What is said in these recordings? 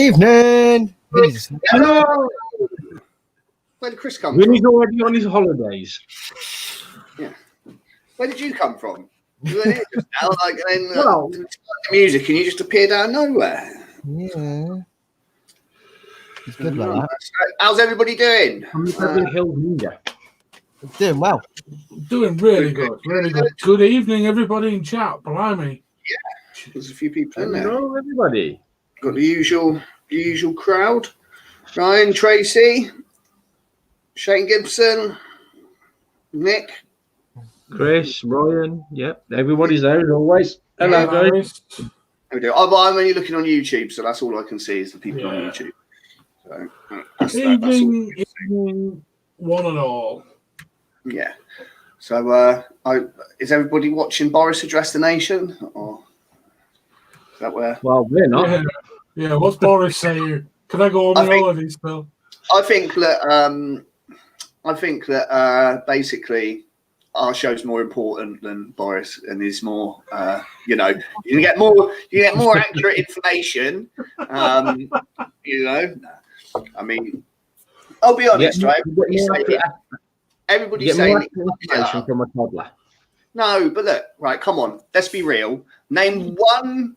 Evening. Hello. Where did Chris come from? Vinny's already on his holidays. Yeah. Where did you come from? You were here just now, like, and then Well, the music, and you just appeared out of nowhere. Yeah. It's good like that. How's everybody doing? I'm Beverly Hills Ninja. Doing well. Doing really good, really good. Good evening, everybody in chat. Blimey. Yeah, there's a few people in there. Hello, everybody. Got the usual crowd. Ryan, Tracy, Shane Gibson, Nick, Chris, Ryan. Yep, everybody's there as always. Hello, guys. There we go. I'm only looking on YouTube, so that's all I can see is the people on YouTube. So that's Evening, one and all. Yeah. So, is everybody watching Boris Address the Nation, or is that where? Well, we're not. Yeah. What's Boris saying? Can I go on holiday still? I think that basically our show's more important than Boris, and is more. You can get more accurate information. I mean, I'll be honest, right? Everybody's saying information from a toddler. No, but look, right, come on, let's be real. Name one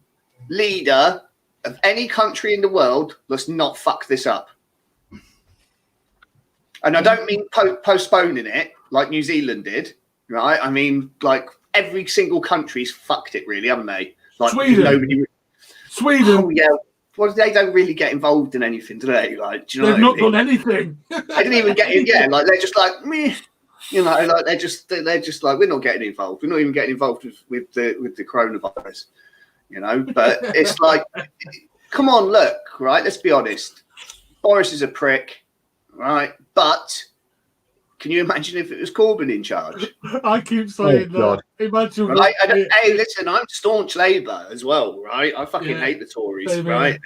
leader of any country in the world that's not fucked this up. And I don't mean postponing it like New Zealand did, right? I mean, like, every single country's fucked it, really, haven't they? Like, Sweden. Oh, yeah. Well, they don't really get involved in anything, do they? Like, do you know They've not done anything. They didn't even get in. Yeah, like they're just like meh. Like they're just like, we're not getting involved. We're not even getting involved with the coronavirus. But it's like, come on, look, right? Let's be honest. Boris is a prick, right? But can you imagine if it was Corbyn in charge? I keep saying that. Imagine. Right? Hey, listen, I'm staunch Labour as well, right? I fucking hate the Tories, right?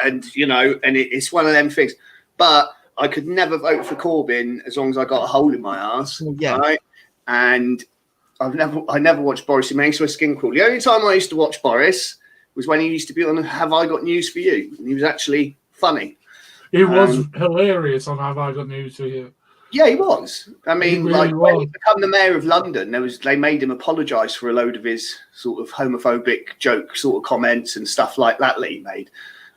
And it's one of them things. But I could never vote for Corbyn as long as I got a hole in my ass, right? And I never watched Boris. It makes my skin crawl. The only time I used to watch Boris was when he used to be on Have I Got News for You, and he was actually funny. He was hilarious on Have I Got News for You. Yeah, he was. I mean, really when he became the mayor of London, they made him apologise for a load of his sort of homophobic joke sort of comments and stuff like that he made.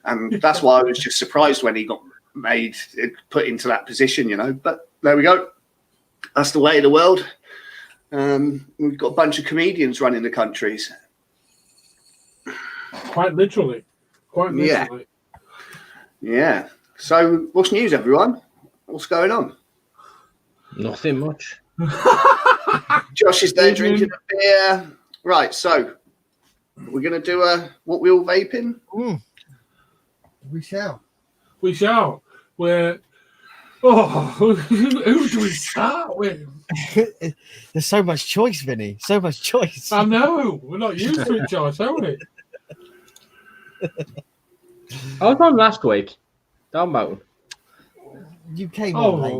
And that's why I was just surprised when he got put into that position, But there we go. That's the way of the world. We've got a bunch of comedians running the countries. Quite literally. Yeah. So, what's news, everyone? What's going on? Nothing much. Josh is there drinking a beer. Right, so we're going to do what we all vaping? We shall. Who do we start with? There's so much choice, Vinny. So much choice. I know. We're not used to it, Josh, are we? I was on last week. Down mountain. You came on late.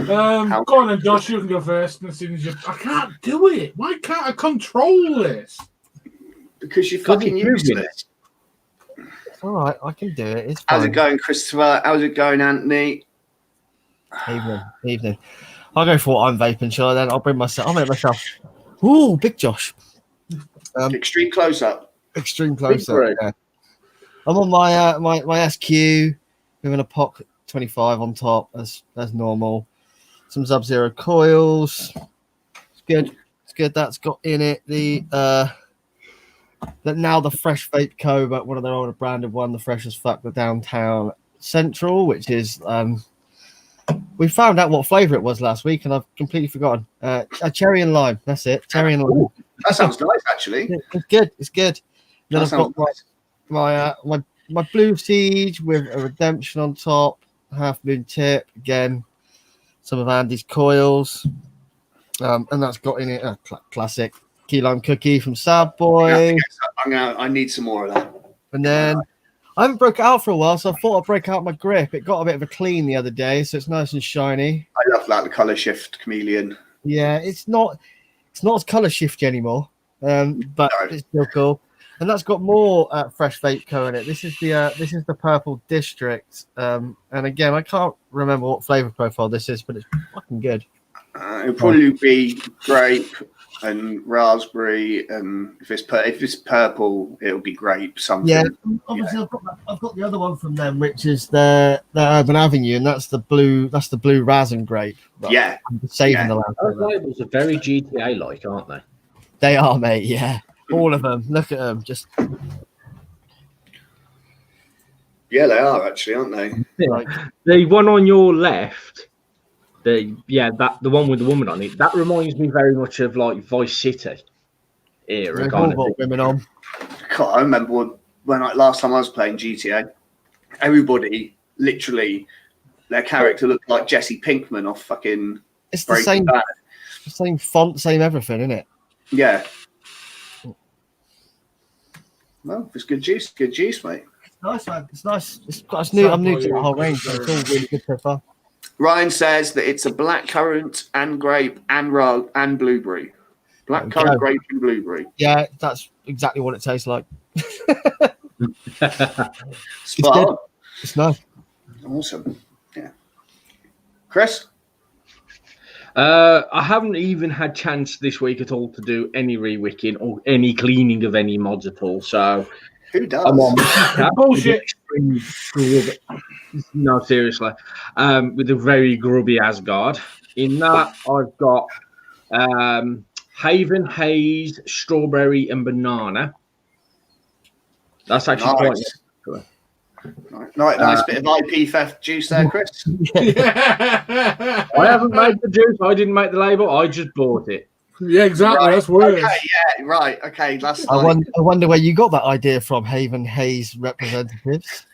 Go on then, Josh. You can go first. As soon as I can't do it. Why can't I control this? Because you're fucking useless. All right, I can do it. It's fine. How's it going, Christopher? How's it going, Anthony? Evening. I'll go for what I'm vaping, shall I? Then I'll make myself. Ooh, big Josh. Extreme close up. Extreme close up. Yeah. I'm on my SQ with an APOC 25 on top as normal. Some Sub-Zero coils. It's good. That's got in it the Fresh Vape Co, but one of their older branded one, the Fresh as Fuck, the Downtown Central, which is we found out what flavour it was last week, and I've completely forgotten. A cherry and lime. That's it. Cherry and lime. That sounds nice, actually. It's good. Then I've got my Blue Siege with a Redemption on top, Half Moon tip again. Some of Andy's coils, and that's got in it a classic key lime cookie from Sad Boy. I need some more of that. And then I haven't broke it out for a while, so I thought I'd break out my grip. It got a bit of a clean the other day, so it's nice and shiny. I love that, the colour shift chameleon. Yeah, it's not as colour shifty anymore, but it's still cool. And that's got more fresh vape co in it. This is the purple district. And again, I can't remember what flavor profile this is, but it's fucking good. It'll probably be grape and raspberry, and if it's purple, it'll be grape. Something. Yeah, obviously I've got the other one from them, which is their Urban Avenue, and that's the blue raspberry grape. Yeah, I'm saving the last. Those labels are very GTA like, aren't they? They are, mate. Yeah, all of them. Look at them. Just yeah, they are actually, aren't they? like The one on your left. The one with the woman on it. That reminds me very much of like Vice City era. they've all got women on. God, I remember when last time I was playing GTA, everybody literally their character looked like Jesse Pinkman off fucking. It's the same font, same everything, isn't it? Yeah. Well, it's good juice, mate. It's nice, man. It's nice. It's new. I'm new to the whole range, but it's all really good so far. Ryan says that it's a black currant and grape and blueberry. Black currant, grape, and blueberry. Yeah, that's exactly what it tastes like. Spot on. It's nice. Awesome. Yeah. Chris? I haven't even had chance this week at all to do any re-wicking or any cleaning of any mods at all. So who does? I'm on bullshit. No, seriously. With a very grubby Asgard. In that, I've got Haven Haze, strawberry, and banana. That's actually quite nice. Nice bit of IP theft juice there, Chris. I haven't made the juice. I didn't make the label. I just bought it. Yeah, exactly. Right. That's worse. Okay, yeah, right. Okay, that's. I wonder where you got that idea from, Haven Hayes representatives.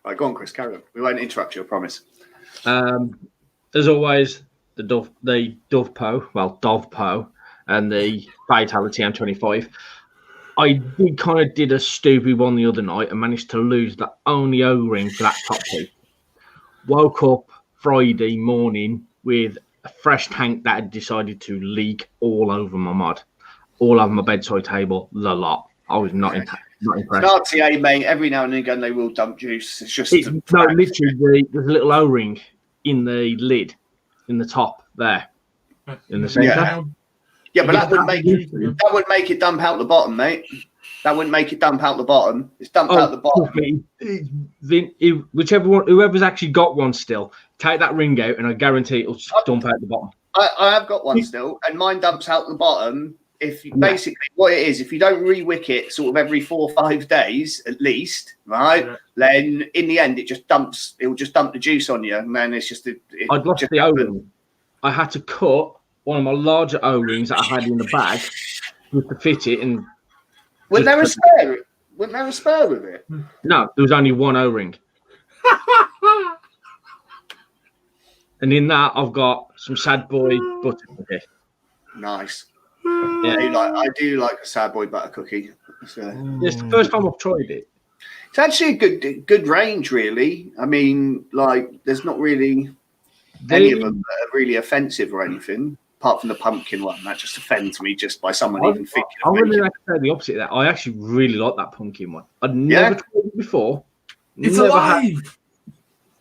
Right, go on, Chris. Carry on. We won't interrupt you. I promise. As always, the Dove Po, and the Fatality M25. I did a stupid one the other night and managed to lose the only O-ring for that top piece. Woke up Friday morning with a fresh tank that had decided to leak all over my mod, all over my bedside table, the lot. I was not impressed. RTA, mate, every now and again they will dump juice. It's just literally there's a little O-ring in the lid, in the top there, in the centre. Yeah, but that wouldn't make it dump out the bottom, mate. That wouldn't make it dump out the bottom. It's dumped out the bottom. Whoever's actually got one still, take that ring out, and I guarantee it'll dump out the bottom. I have got one still, and mine dumps out the bottom. Basically what it is, if you don't re-wick it sort of every 4 or 5 days at least, right? Yeah. Then in the end, it will just dump the juice on you, and then it's just. I'd lost the O-ring. I had to cut one of my larger O-rings that I had in the bag just to fit it, and. Wasn't there a spare with it? No, there was only one O-ring. And in that, I've got some Sad Boy butter cookie. Nice. Yeah, I do like a Sad Boy butter cookie. So. It's the first time I've tried it. It's actually a good range, really. I mean, like, there's not really any of them that are really offensive or anything. Apart from the pumpkin one, that just offends me just by someone even thinking. I'm going to say the opposite of that. I actually really like that pumpkin one. I'd never tried it before. It's alive.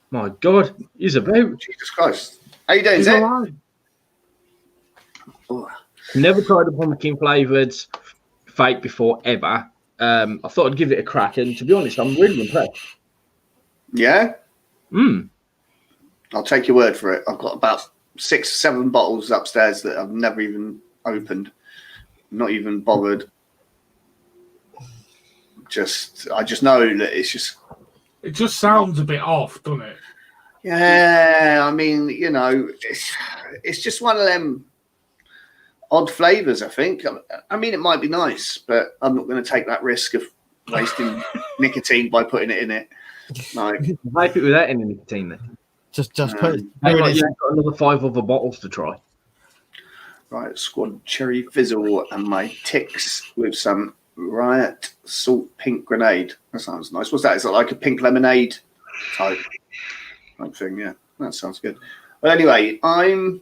My God, he's about. Jesus Christ. How you doing, He's alive. Oh. Never tried a pumpkin flavoured vape before, ever. I thought I'd give it a crack, and to be honest, I'm really impressed. Yeah? Mm. I'll take your word for it. I've got about 6 or 7 bottles upstairs that I've never even opened, not even bothered. I just know that it just sounds a bit off, doesn't it? Yeah, I mean, you know, it's just one of them odd flavors, I think. I mean, it might be nice, but I'm not going to take that risk of wasting nicotine by putting it in it. Like, vape it without any nicotine then. Just put it. You've got another 5 other bottles to try. Right, Squad Cherry Fizzle and my Ticks with some Riot Salt Pink Grenade. That sounds nice. What's that? Is it like a pink lemonade type thing? Yeah, that sounds good. But anyway, I'm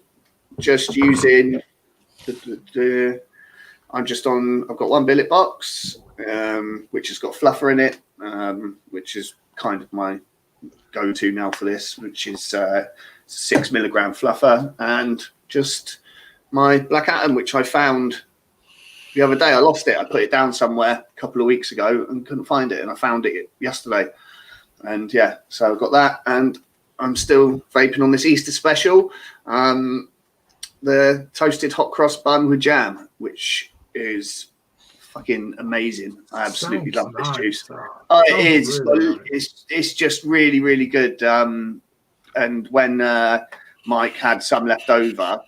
just using I'm just on. I've got one billet box, which has got fluffer in it, which is kind of my go-to now for this, which is 6 milligram fluffer, and just my Black Atom, which I found the other day. I lost it. I put it down somewhere a couple of weeks ago and couldn't find it, and I found it yesterday. And yeah, so I've got that, and I'm still vaping on this Easter special, the toasted hot cross bun with jam, which is fucking amazing. I absolutely love this juice. Oh, it is. Really it's just really, really good. And when Mike had some left over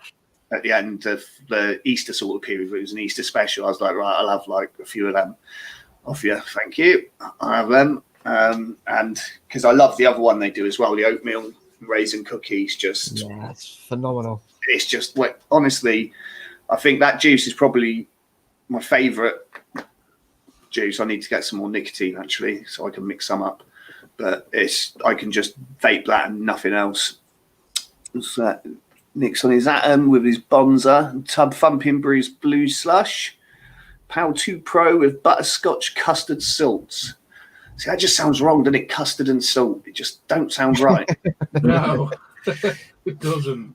at the end of the Easter sort of period, it was an Easter special, I was like, right, I'll have like a few of them off you. Thank you. I have them. And because I love the other one they do as well, the oatmeal raisin cookies. Just yeah, it's phenomenal. It's just honestly, I think that juice is probably my favorite juice. I need to get some more nicotine actually, so I can mix some up. But I can just vape that and nothing else. So Nick's on his Atom with his Bonza, Tub Thumping Brews Blue Slush, PAL 2 Pro with butterscotch custard salts. See, that just sounds wrong, doesn't it? Custard and salt. It just don't sound right. No, it doesn't.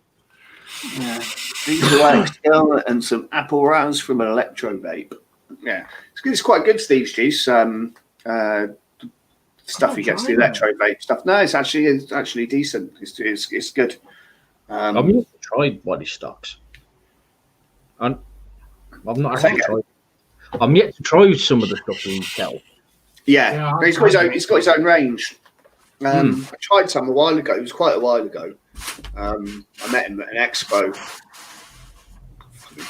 Yeah. These are still and some apple rounds from an Electro Vape. Yeah, it's quite good, Steve's juice. Stuff he gets the Electro Vape stuff. No, it's actually decent. It's good. I've yet to try what he stocks. I've not actually tried. I'm yet to try some of the stuff in Kel. Yeah, he's got his own range. I tried some a while ago. It was quite a while ago. I met him at an expo.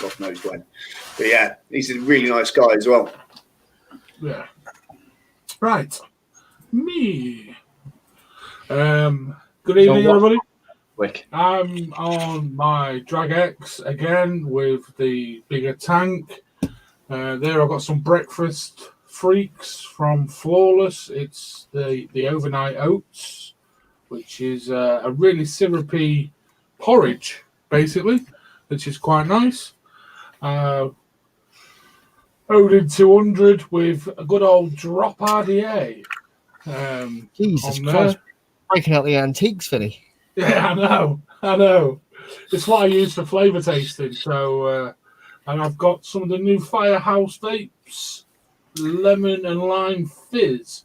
God knows when. But yeah, he's a really nice guy as well. Yeah. Right. Me. Good evening, everybody. Quick. I'm on my Dragx again with the bigger tank. There I've got some breakfast freaks from Flawless. It's the overnight oats, which is a really syrupy porridge, basically, which is quite nice. Odin 200 with a good old drop RDA. Jesus Christ, breaking out the antiques, Vinny. Yeah, I know. It's what I use for flavour tasting. So, and I've got some of the new Firehouse Vapes, Lemon and Lime Fizz,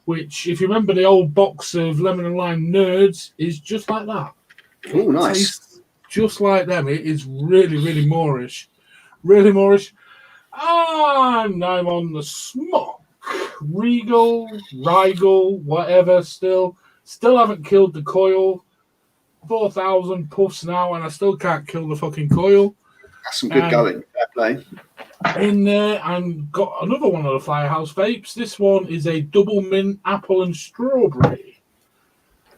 which, if you remember the old box of Lemon and Lime Nerds, is just like that. Oh, nice. Tastes just like them. It is really, really Moorish. Really Moorish. And I'm on the Smock, Regal, whatever, still haven't killed the coil. 4,000 puffs now, and I still can't kill the fucking coil. That's some good going. Fair play. In there, and got another one of the Firehouse Vapes. This one is a double mint apple and strawberry,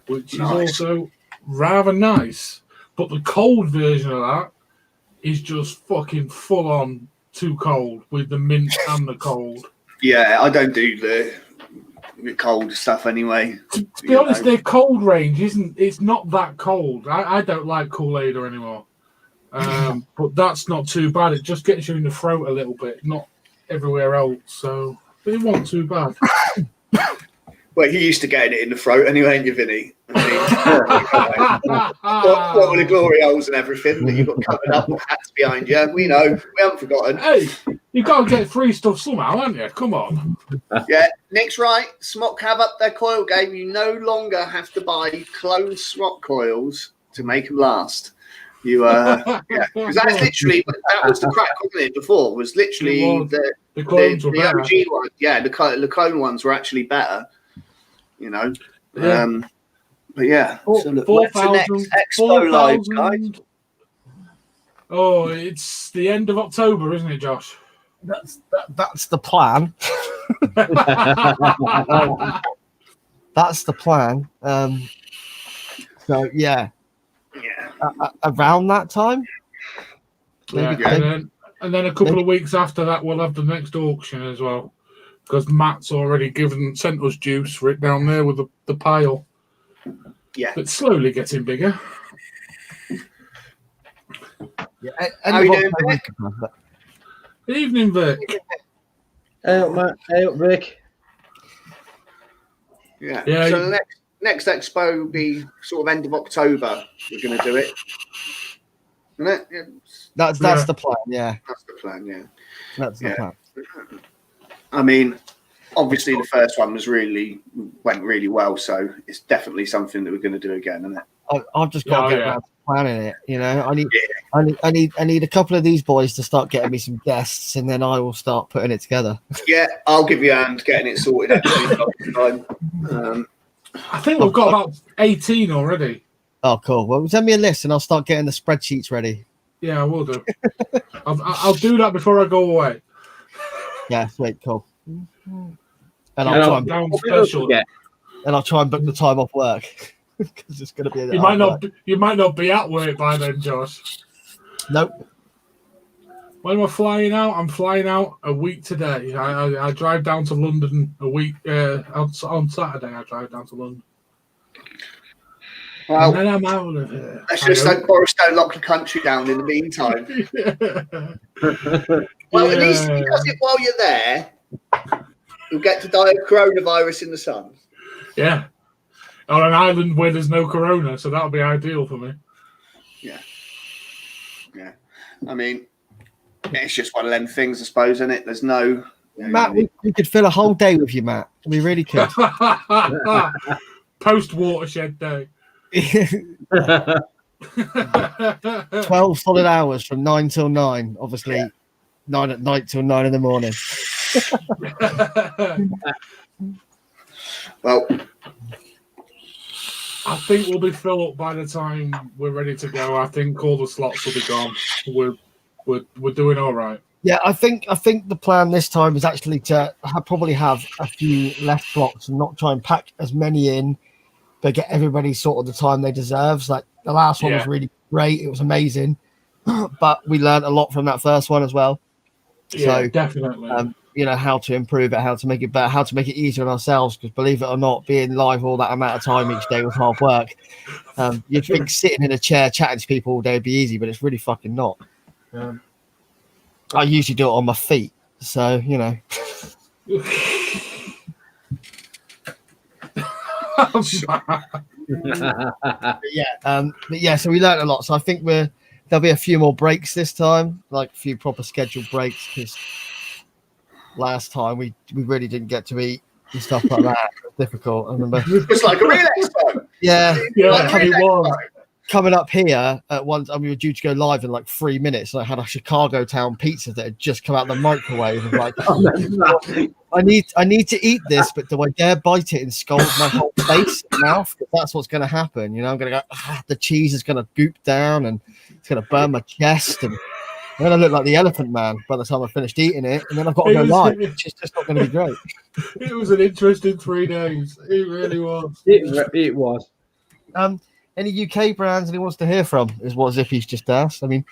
which is also rather nice. But the cold version of that is just fucking full on too cold with the mint and the cold. Yeah, I don't do the cold stuff anyway. To be honest, their cold range it's not that cold. I don't like Kool-Aid anymore. But that's not too bad. It just gets you in the throat a little bit, not everywhere else. So it wasn't too bad. Well, you used to getting it in the throat anyway, ain't you, Vinny? All the glory holes and everything that you've got covered up with hats behind you. We know. We haven't forgotten. Hey, you've got to get free stuff somehow, haven't you? Come on. Yeah, Nick's right. Smock have up their coil game. You no longer have to buy clone Smock coils to make them last. You because that's literally that was the crack, wasn't it? Before was literally the clones were better. OG one. Yeah, the clone ones were actually better. You know, but yeah. So look, what's the next Expo live, guys? Oh, it's the end of October, isn't it, Josh? That's the plan. That's the plan. So yeah. Around that time, maybe. And then a couple of weeks after that, we'll have the next auction as well, because Matt's already sent us juice for it down there with the pile. Yeah, it's slowly getting bigger. Yeah, How you doing, Vic? Good evening, Vic. Hey up, Matt. Hey up, Vic. Yeah. Yeah, So the next expo will be sort of end of October. We're going to do it. Isn't it? Yeah. That's the plan. Yeah, That's the plan. Yeah. that's the plan. I mean, obviously the first one went really well, so it's definitely something that we're going to do again, isn't it? I've just got to get around to planning it. You know, I need a couple of these boys to start getting me some guests, and then I will start putting it together. Yeah, I'll give you a hand getting it sorted. Actually, I think we've got about 18 already. Oh, cool. Well, send me a list, and I'll start getting the spreadsheets ready. Yeah, I will do. I'll do that before I go away. Yeah, sweet, cool. And I'll try and book the time off work because it's going to be. You might not be at work by then, Josh. Nope. When am I flying out? I'm flying out a week today. I drive down to London a week on Saturday. I drive down to London. Well, and then I'm out of here. Let's just hope Boris don't lock the country down in the meantime. Well, at least if he does it while you're there, you'll get to die of coronavirus in the sun. Yeah. On an island where there's no corona, so that'll be ideal for me. Yeah. Yeah. I mean, it's just one of them things, I suppose, isn't it? There's no... Matt, we could fill a whole day with you, Matt. We really could. Post-watershed day. 12 solid hours from 9 till 9. Obviously, 9 at night till 9 in the morning. Well, I think we'll be filled up by the time we're ready to go. I think all the slots will be gone. We're doing all right. Yeah, I think the plan this time is actually to probably have a few less blocks and not try and pack as many in, but get everybody sort of the time they deserve. Like the last one was really great; it was amazing, but we learned a lot from that first one as well. Yeah, so, definitely. You know, how to improve it, how to make it better, how to make it easier on ourselves. Because believe it or not, being live all that amount of time each day was hard work. You'd think sitting in a chair chatting to people all day would be easy, but it's really fucking not. I usually do it on my feet, so you know. But yeah, so we learned a lot. So I think there'll be a few more breaks this time, like a few proper scheduled breaks, because last time we really didn't get to eat and stuff like that. It was difficult. I remember. It's like a real expo. Yeah, like it was. Coming up here at once, we were due to go live in like 3 minutes. And I had a Chicago Town pizza that had just come out of the microwave. I was like, I need to eat this, but do I dare bite it and scald my whole face and mouth? Because that's what's going to happen. You know, I'm going to go, the cheese is going to goop down and it's going to burn my chest. And then I look like the Elephant Man by the time I finished eating it. And then I've got to go live, which is just not going to be great. It was an interesting 3 days. It really was. It was. Any UK brands anyone wants to hear from is what Zippy's just asked. I mean,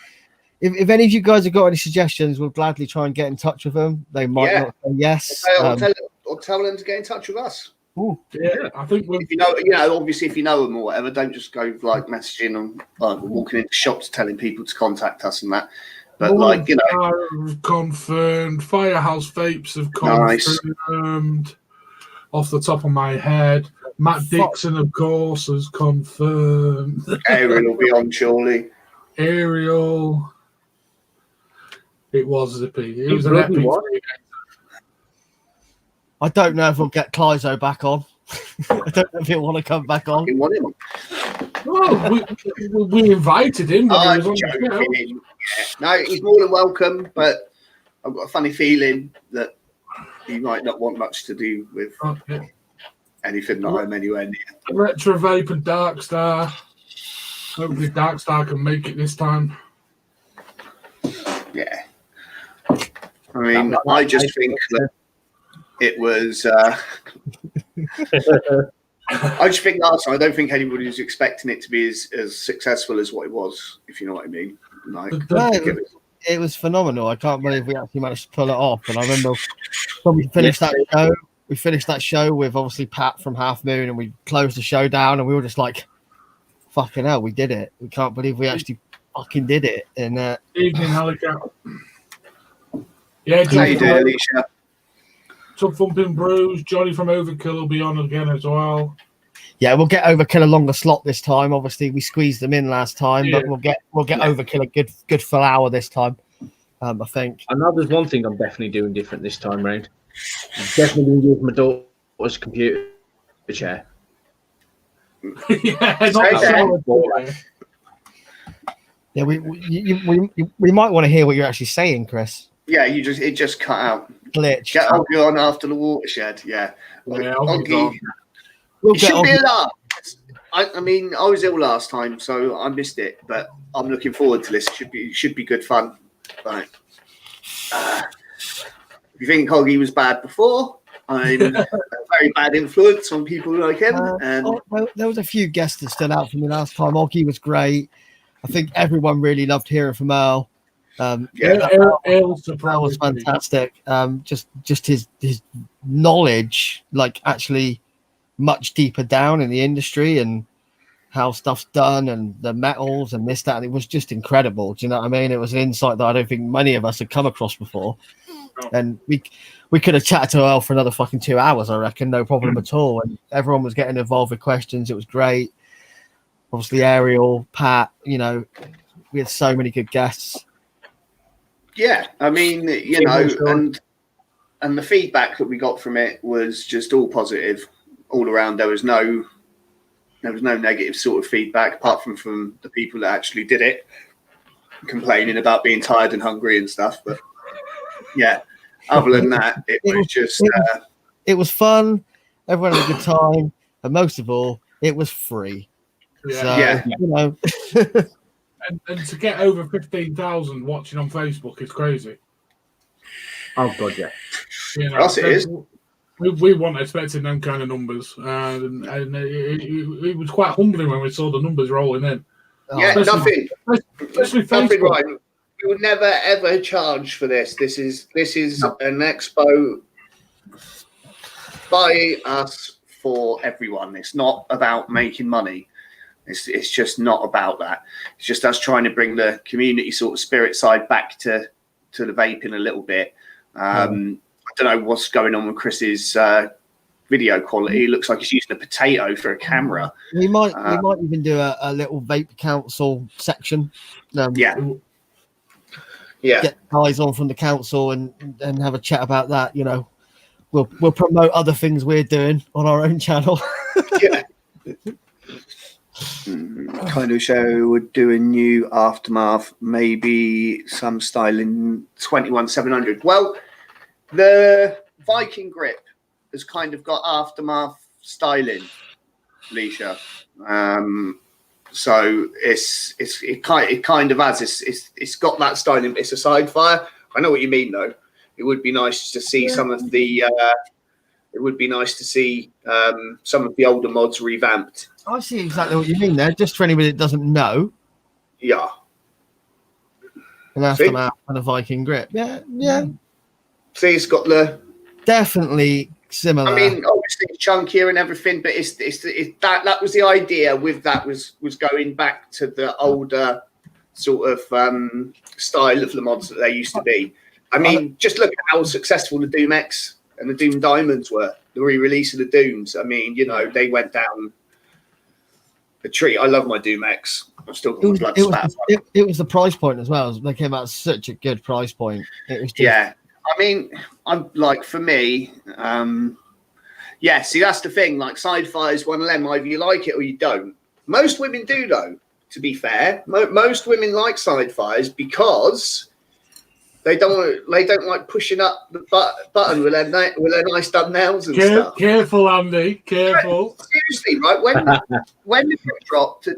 if any of you guys have got any suggestions, we'll gladly try and get in touch with them. They might not say yes. I'll tell them to get in touch with us. Ooh. Yeah, I think if you know, obviously, if you know them or whatever, don't just go like messaging and walking into shops telling people to contact us and that. But like, you know, confirmed. Firehouse Vapes have confirmed. Nice. Off the top of my head. Matt Dixon, of course, has confirmed. Ariel will be on, surely. Ariel. It was Zippy. It was an epic. I don't know if we'll get Clyzo back on. I don't know if he'll want to come back on. We want him. Well, we invited him. I'm joking. Yeah. No, he's more than welcome, but I've got a funny feeling that he might not want much to do with anything that I'm anywhere near. Retro Vape and Darkstar. Hopefully Darkstar can make it this time. Yeah. I mean, I just think that it was... I just think last time, I don't think anybody was expecting it to be as successful as what it was, if you know what I mean. Like, it was phenomenal. I can't believe we actually managed to pull it off. And I remember when we finished that show with obviously Pat from Half Moon, and we closed the show down, and we were just like, fucking hell, we did it. We can't believe we actually fucking did it. And Evening, Helicap. Yeah, How you doing, John Alicia? Tub Thumping Brews. Johnny from Overkill will be on again as well. yeah, we'll get Overkill a longer slot this time. Obviously, we squeezed them in last time, Yeah. but we'll get Overkill a good full hour this time. I think. I know there's one thing I'm definitely doing different this time round. I'm definitely going to use my daughter's computer chair. Yeah, not Okay. solid. Yeah, we might want to hear what you're actually saying, Chris. Yeah, it just cut out. Glitch. Get Oggy on after the watershed. Yeah, Yeah, Oggy. We'll It get should be Oggy. a laugh. I mean, I was ill last time, so I missed it. But I'm looking forward to this. It should be good fun. Right. If you think Oggy was bad before, I'm a very bad influence on people like him. And There was a few guests that stood out for me last time. Oggy was great. I think everyone really loved hearing from Earl. Earl That was fantastic. Just his knowledge, like actually much deeper down in the industry and how stuff's done and the metals and this, that, and it was just incredible. Do you know what I mean? It was an insight that I don't think many of us had come across before. And we could have chatted to Earl for another fucking 2 hours, I reckon, no problem at all. And everyone was getting involved with questions. It was great. Obviously, Ariel, Pat, we had so many good guests. yeah, I mean, and the feedback that we got from it was just all positive, all around. There was no negative sort of feedback apart from the people that actually did it, complaining about being tired and hungry and stuff. But yeah, other than that, it was fun. Everyone had a good time, and most of all, it was free. Yeah. So, And to get over 15,000 watching on Facebook is crazy. Oh, God, yeah. For us, it is. We weren't expecting them kind of numbers, and it was quite humbling when we saw the numbers rolling in. Yeah, Especially nothing Facebook. right. We would never ever charge for this. This is an expo by us for everyone. It's not about making money. It's just not about that. It's just us trying to bring the community sort of spirit side back to the vaping a little bit. I don't know what's going on with Chris's video quality. It looks like he's using a potato for a camera. we might even do a little vape council section. Yeah. Get guys on from the council and have a chat about that. We'll promote other things we're doing on our own channel. Yeah. Kind of show would do a new aftermath, maybe some style in 21700. Well, the Viking grip has kind of got aftermath styling, Alicia. So it kind of has it's got that styling. It's a Sidefire. I know what you mean though. It would be nice to see some of the. It would be nice to see some of the older mods revamped. I see exactly what you mean there. Just for anybody that doesn't know, Yeah. an aftermath and a Viking grip. Yeah. See, it's got the. Definitely similar. I mean, obviously it's chunkier and everything, but it's that was the idea with that was going back to the older sort of style of the mods that they used to be. I mean, just look at how successful the Doom X and the Doom Diamonds were. The re-release of the Dooms. I mean, they went down a treat. I love my Doom X. I'm still got my blood spat. It was the price point as well. They came out at such a good price point. It was just, yeah. I mean, I'm like, for me, see, that's the thing. Like, Sidefire is one of them. Either you like it or you don't. Most women do, though, to be fair. Most women like Sidefires because they don't like pushing up the button with their nice done nails and stuff. Careful, Andy. Careful. Seriously, right? When the grip dropped at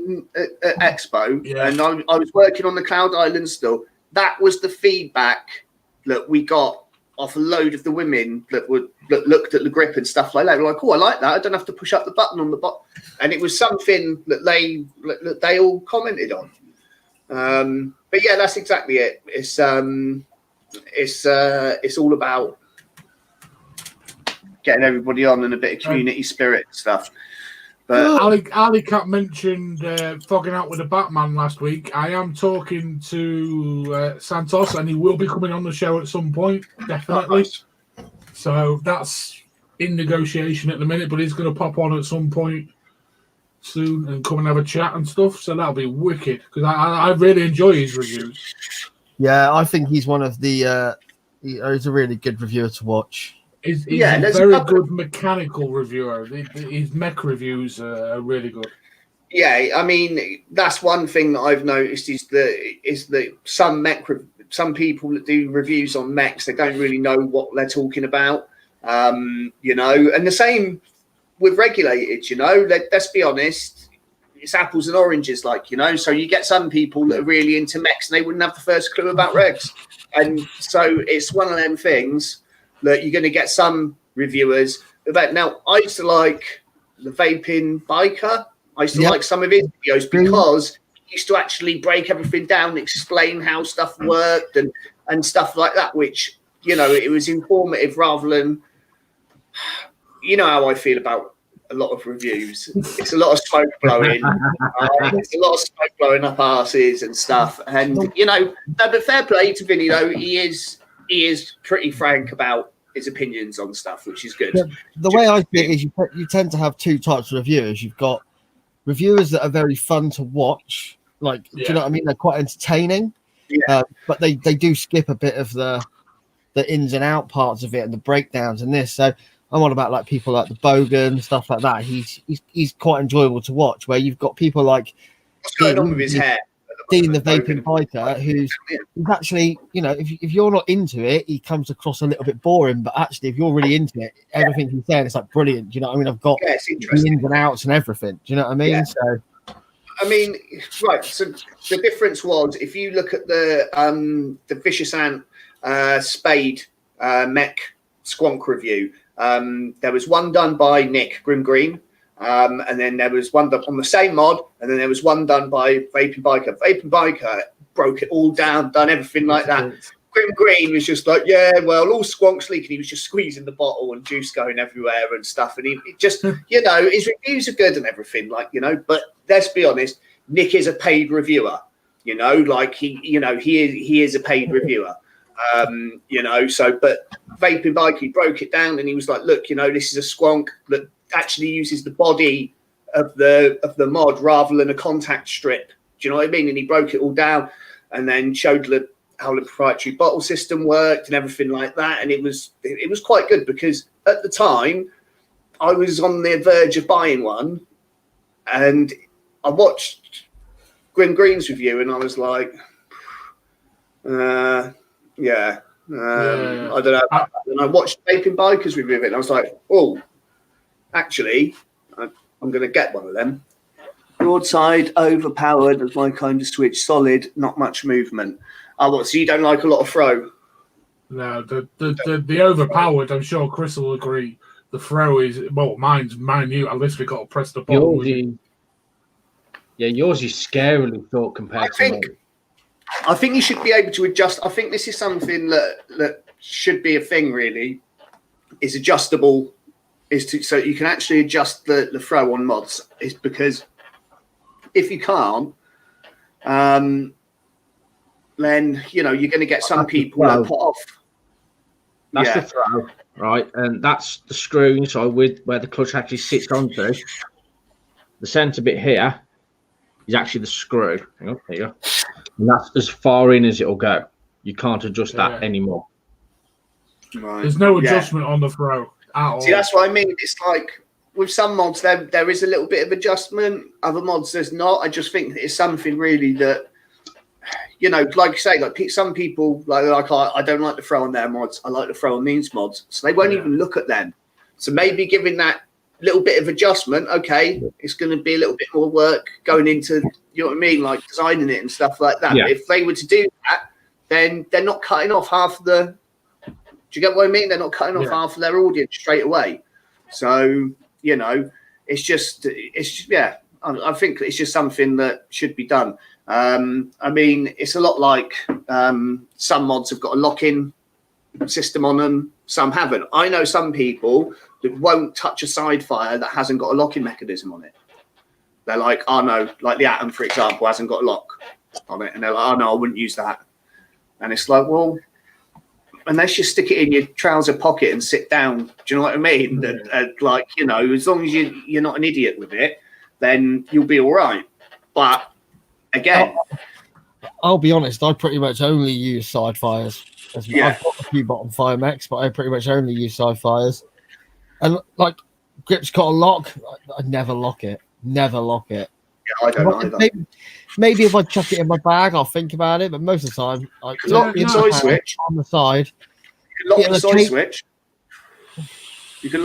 Expo, and I was working on the Cloud Island still, that was the feedback that we got off a load of the women that looked at the grip and stuff like that. They were like, "Oh, I like that. I don't have to push up the button on the bottom." And it was something that they all commented on. But yeah, that's exactly it. It's all about getting everybody on and a bit of community spirit and stuff. But Ali Cat mentioned fogging out with the Batman last week. I am talking to Santos, and he will be coming on the show at some point, definitely. nice. So that's in negotiation at the minute, but he's going to pop on at some point soon and come and have a chat and stuff. So that'll be wicked because I really enjoy his reviews. Yeah, I think he's one of the. He's a really good reviewer to watch. He's a very good mechanical reviewer. His mech reviews are really good. Yeah, I mean that's one thing that I've noticed is that some people that do reviews on mechs, they don't really know what they're talking about. You know, and the same with regulated. You know, let's be honest, it's apples and oranges, like, you know. So you get some people that are really into mechs and they wouldn't have the first clue about regs, and so it's one of them things that you're going to get some reviewers about. Now, I used to like the Vaping Biker. I used to like some of his videos because he used to actually break everything down, explain how stuff worked and stuff like that, which, you know, it was informative rather than, you know how I feel about a lot of reviews. It's a lot of smoke blowing. It's a lot of smoke blowing up arses and stuff. And, you know, but fair play to Vinny, though. He is pretty frank about his opinions on stuff, which is good. The way I see it is you tend to have two types of reviewers. You've got reviewers that are very fun to watch. Like, do you know what I mean? They're quite entertaining. Yeah. But they do skip a bit of the ins and out parts of it and the breakdowns and this. So I'm on about like people like the Bogan, stuff like that. He's quite enjoyable to watch. Where you've got people like what's going on with his hair? Dean the Vaping Biker, who's actually, you know, if you're not into it, he comes across a little bit boring. But actually, if you're really into it, everything he's saying is like brilliant. Do you know what I mean? I've got the ins and outs and everything. Do you know what I mean? Yeah. So, I mean, right. So the difference was if you look at the Vicious Ant Spade mech Squonk review, there was one done by Nick Grim Green. And then there was one done on the same mod, and then there was one done by Vaping Biker. Vaping Biker broke it all down, done everything like that. Grim Green was just like, yeah, well, all Squonk's leaking. He was just squeezing the bottle and juice going everywhere and stuff. And he just, you know, his reviews are good and everything, like, you know. But let's be honest, Nick is a paid reviewer. You know, like he is a paid reviewer. You know, so but Vaping Biker, he broke it down and he was like, look, you know, this is a Squonk that actually uses the body of the mod rather than a contact strip. Do you know what I mean? And he broke it all down and then showed how the proprietary bottle system worked and everything like that. And it was quite good because at the time I was on the verge of buying one and I watched Grim Green's review and I was like, I don't know. And I watched Vaping Biker's review of it and I was like, oh, actually, I'm going to get one of them. Broadside, overpowered, as my kind of switch. Solid, not much movement. Oh, what? So you don't like a lot of throw? No, the overpowered. I'm sure Chris will agree. The throw is mine's minute. I literally got to press the button. Yours is scarily short compared to mine. I think you should be able to adjust. I think this is something that should be a thing. Really, is adjustable. So you can actually adjust the throw on mods. Is because if you can't, then you know you're going to get some people that put off. That's the throw, right? And that's the screw inside with where the clutch actually sits onto. The centre bit here is actually the screw. Hang on, there you go. And that's as far in as it'll go. You can't adjust that anymore. Right. There's no adjustment on the throw. See, that's what I mean. It's like with some mods, there is a little bit of adjustment. Other mods, there's not. I just think that it's something really that, you know, like you say, like some people like I don't like the throw on their mods. I like the throw on these mods, so they won't even look at them. So maybe giving that little bit of adjustment, okay, it's going to be a little bit more work going into, you know what I mean, like designing it and stuff like that. Yeah. But if they were to do that, then they're not cutting off half the. Do you get what I mean? They're not cutting off half of their audience straight away. So, you know, I think it's just something that should be done. I mean, it's a lot like some mods have got a lock-in system on them. Some haven't. I know some people that won't touch a Sidefire that hasn't got a locking mechanism on it. They're like, oh no, like the Atom, for example, hasn't got a lock on it. And they're like, oh no, I wouldn't use that. And it's like, well, unless you stick it in your trouser pocket and sit down, do you know what I mean? Like, you know, as long as you're not an idiot with it, then you'll be all right. But again, I'll be honest, I pretty much only use Sidefires. Yeah. I've got a few bottom fire mechs, but I pretty much only use Sidefires. And like, grip's got a lock. I never lock it. Never lock it. Yeah, I don't either. Maybe if I chuck it in my bag, I'll think about it. But most of the time, I lock the side switch on the side. You can lock the side switch. You can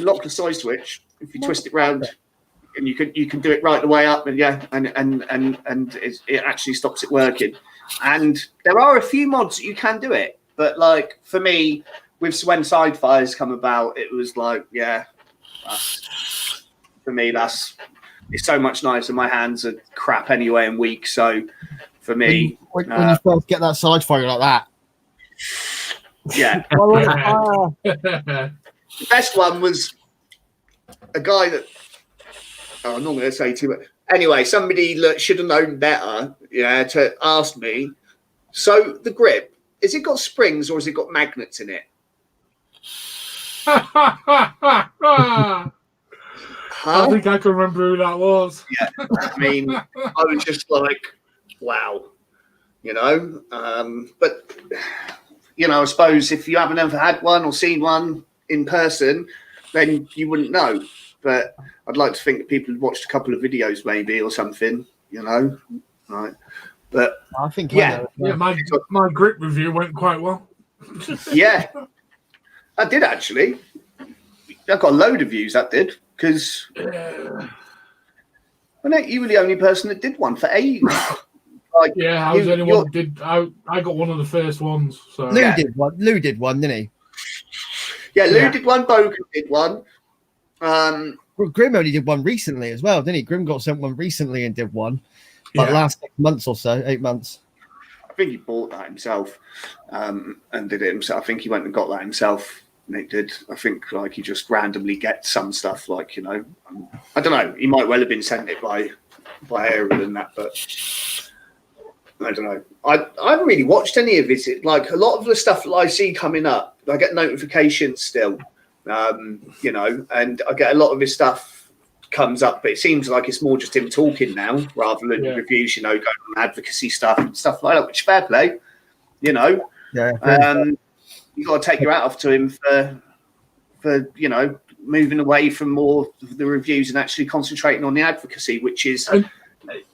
lock the side switch if you twist it round, and you can do it right the way up, and it actually stops it working. And there are a few mods that you can do it, but like for me, with when Sidefires come about, it was like, yeah, for me it's so much nicer. My hands are crap anyway and weak, so for me, when you first get that Sidefire like that, yeah. The best one was a guy that I'm not going to say too much. Anyway, somebody should have known better, to ask me. So the grip, has it got springs or has it got magnets in it? I think I can remember who that was. Yeah, I mean, I was just like, wow, but I suppose if you haven't ever had one or seen one in person, then you wouldn't know. But I'd like to think that people had watched a couple of videos maybe or something, right? But I think my grip review went quite well. Yeah, I did actually. I got a load of views. That did because you were the only person that did one for ages. Like, I was the only one. I got one of the first ones. So Lou did one. Lou did one, didn't he? Yeah, Lou did one. Bogan did one. Well, Grim only did one recently as well, didn't he? Grim got sent one recently and did one. Like last 6 months or so, 8 months. I think he bought that himself and did it himself. I think he went and got that himself. Nick did. I think he just randomly gets some stuff I don't know. He might well have been sent it by Aaron and that, but I don't know. I haven't really watched any of it. Like a lot of the stuff that I see coming up, I get notifications still, and I get a lot of his stuff comes up, but it seems like it's more just him talking now rather than reviews, going on advocacy stuff and stuff like that, which fair play, Yeah. You got to take your hat off to him for moving away from more of the reviews and actually concentrating on the advocacy, which is.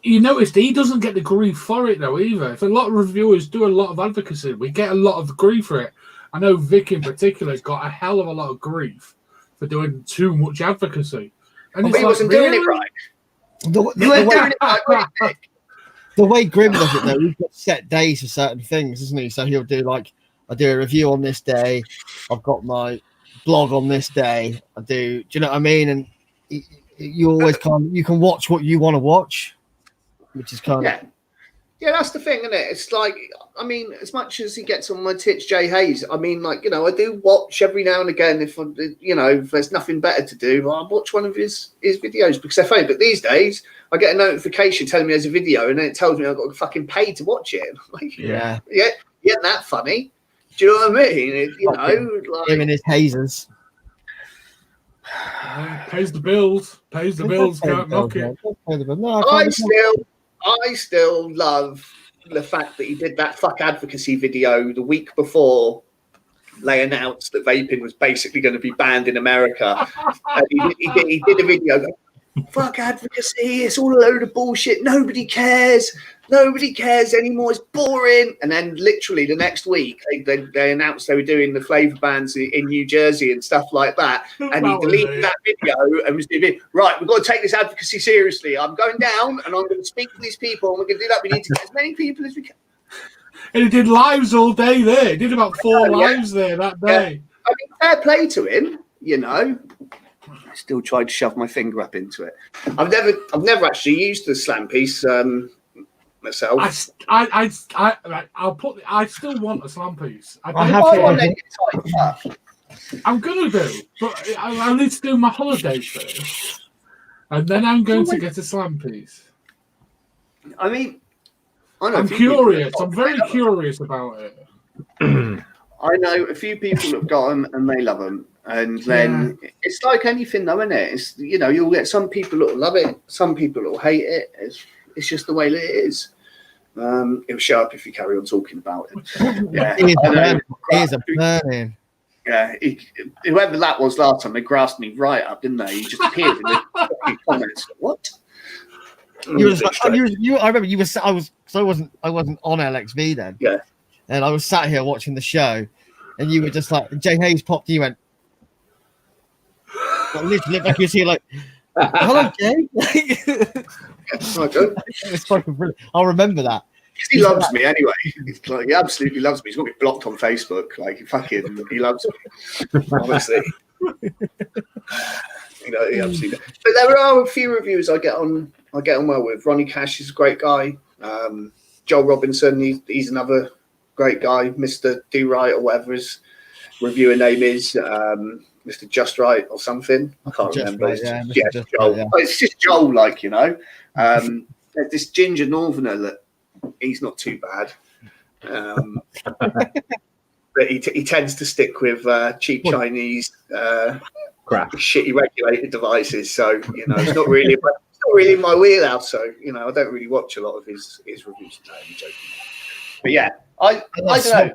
You noticed he doesn't get the grief for it though either. If a lot of reviewers do a lot of advocacy, we get a lot of grief for it. I know Vic in particular got a hell of a lot of grief for doing too much advocacy. And he wasn't doing it right. The way Grim does it though, he's got set days for certain things, isn't he? So he'll do I do a review on this day. I've got my blog on this day. Do you know what I mean? And you always you can watch what you want to watch, which is kind of. Yeah, that's the thing, isn't it? It's like, I mean, as much as he gets on my tits, Jay Hayes, I mean, I do watch every now and again if there's nothing better to do, I'll watch one of his videos because they're funny. But these days, I get a notification telling me there's a video and then it tells me I've got to fucking pay to watch it. Yeah, that funny. Do you know what I mean? Him and his hazers. Pays the bills. Can't knock it. I still love the fact that he did that fuck advocacy video the week before they announced that vaping was basically going to be banned in America. And he did a video going, fuck advocacy, it's all a load of bullshit. Nobody cares anymore. It's boring. And then literally the next week, they announced they were doing the flavor bans in New Jersey and stuff like that. And he deleted that video and was doing, right, we've got to take this advocacy seriously. I'm going down and I'm going to speak to these people and we're going to do that. We need to get as many people as we can. And he did lives all day there. He did about 4 lives there that day. I mean, fair play to him, I still tried to shove my finger up into it. I've never actually used the slam piece myself. I still want a slam piece. I I'm going to do, but I need to do my holiday first. And then I'm going to get a slam piece. I mean, I'm curious. I'm very curious about it. I know a few people that have got them and they love them. And then it's like anything, though, isn't it? It's, you know, you'll get some people that will love it, some people that will hate it. It's just the way that it is. It'll show up if you carry on talking about it. Yeah, it is a burning. Yeah, whoever that was last time, they grasped me right up, didn't they? He just appeared in the comments. What? You was like, I remember you were. I wasn't on LXV then. Yeah. And I was sat here watching the show, and you were just like, Jay Hayes popped. You went, literally looked like you see like, hello, Jay. It's fucking brilliant. I'll remember that. He loves me anyway. He's like, he absolutely loves me. He's got me blocked on Facebook. Like, he loves me. Honestly. You know, he absolutely. But there are a few reviews I get on well with. Ronnie Cash is a great guy. Joel Robinson, he's another great guy. Mr. Do Right or whatever his reviewer name is. Mr. Just Right or something. I can't remember. Right, Joel. Right, yeah. It's just Joel, like, you know. There's this ginger northerner that he's not too bad. But he tends to stick with cheap Chinese crap, shitty regulated devices. So, you know, it's not really in my wheelhouse. So, you know, I don't really watch a lot of his reviews. No, I'm joking. But yeah, I don't know.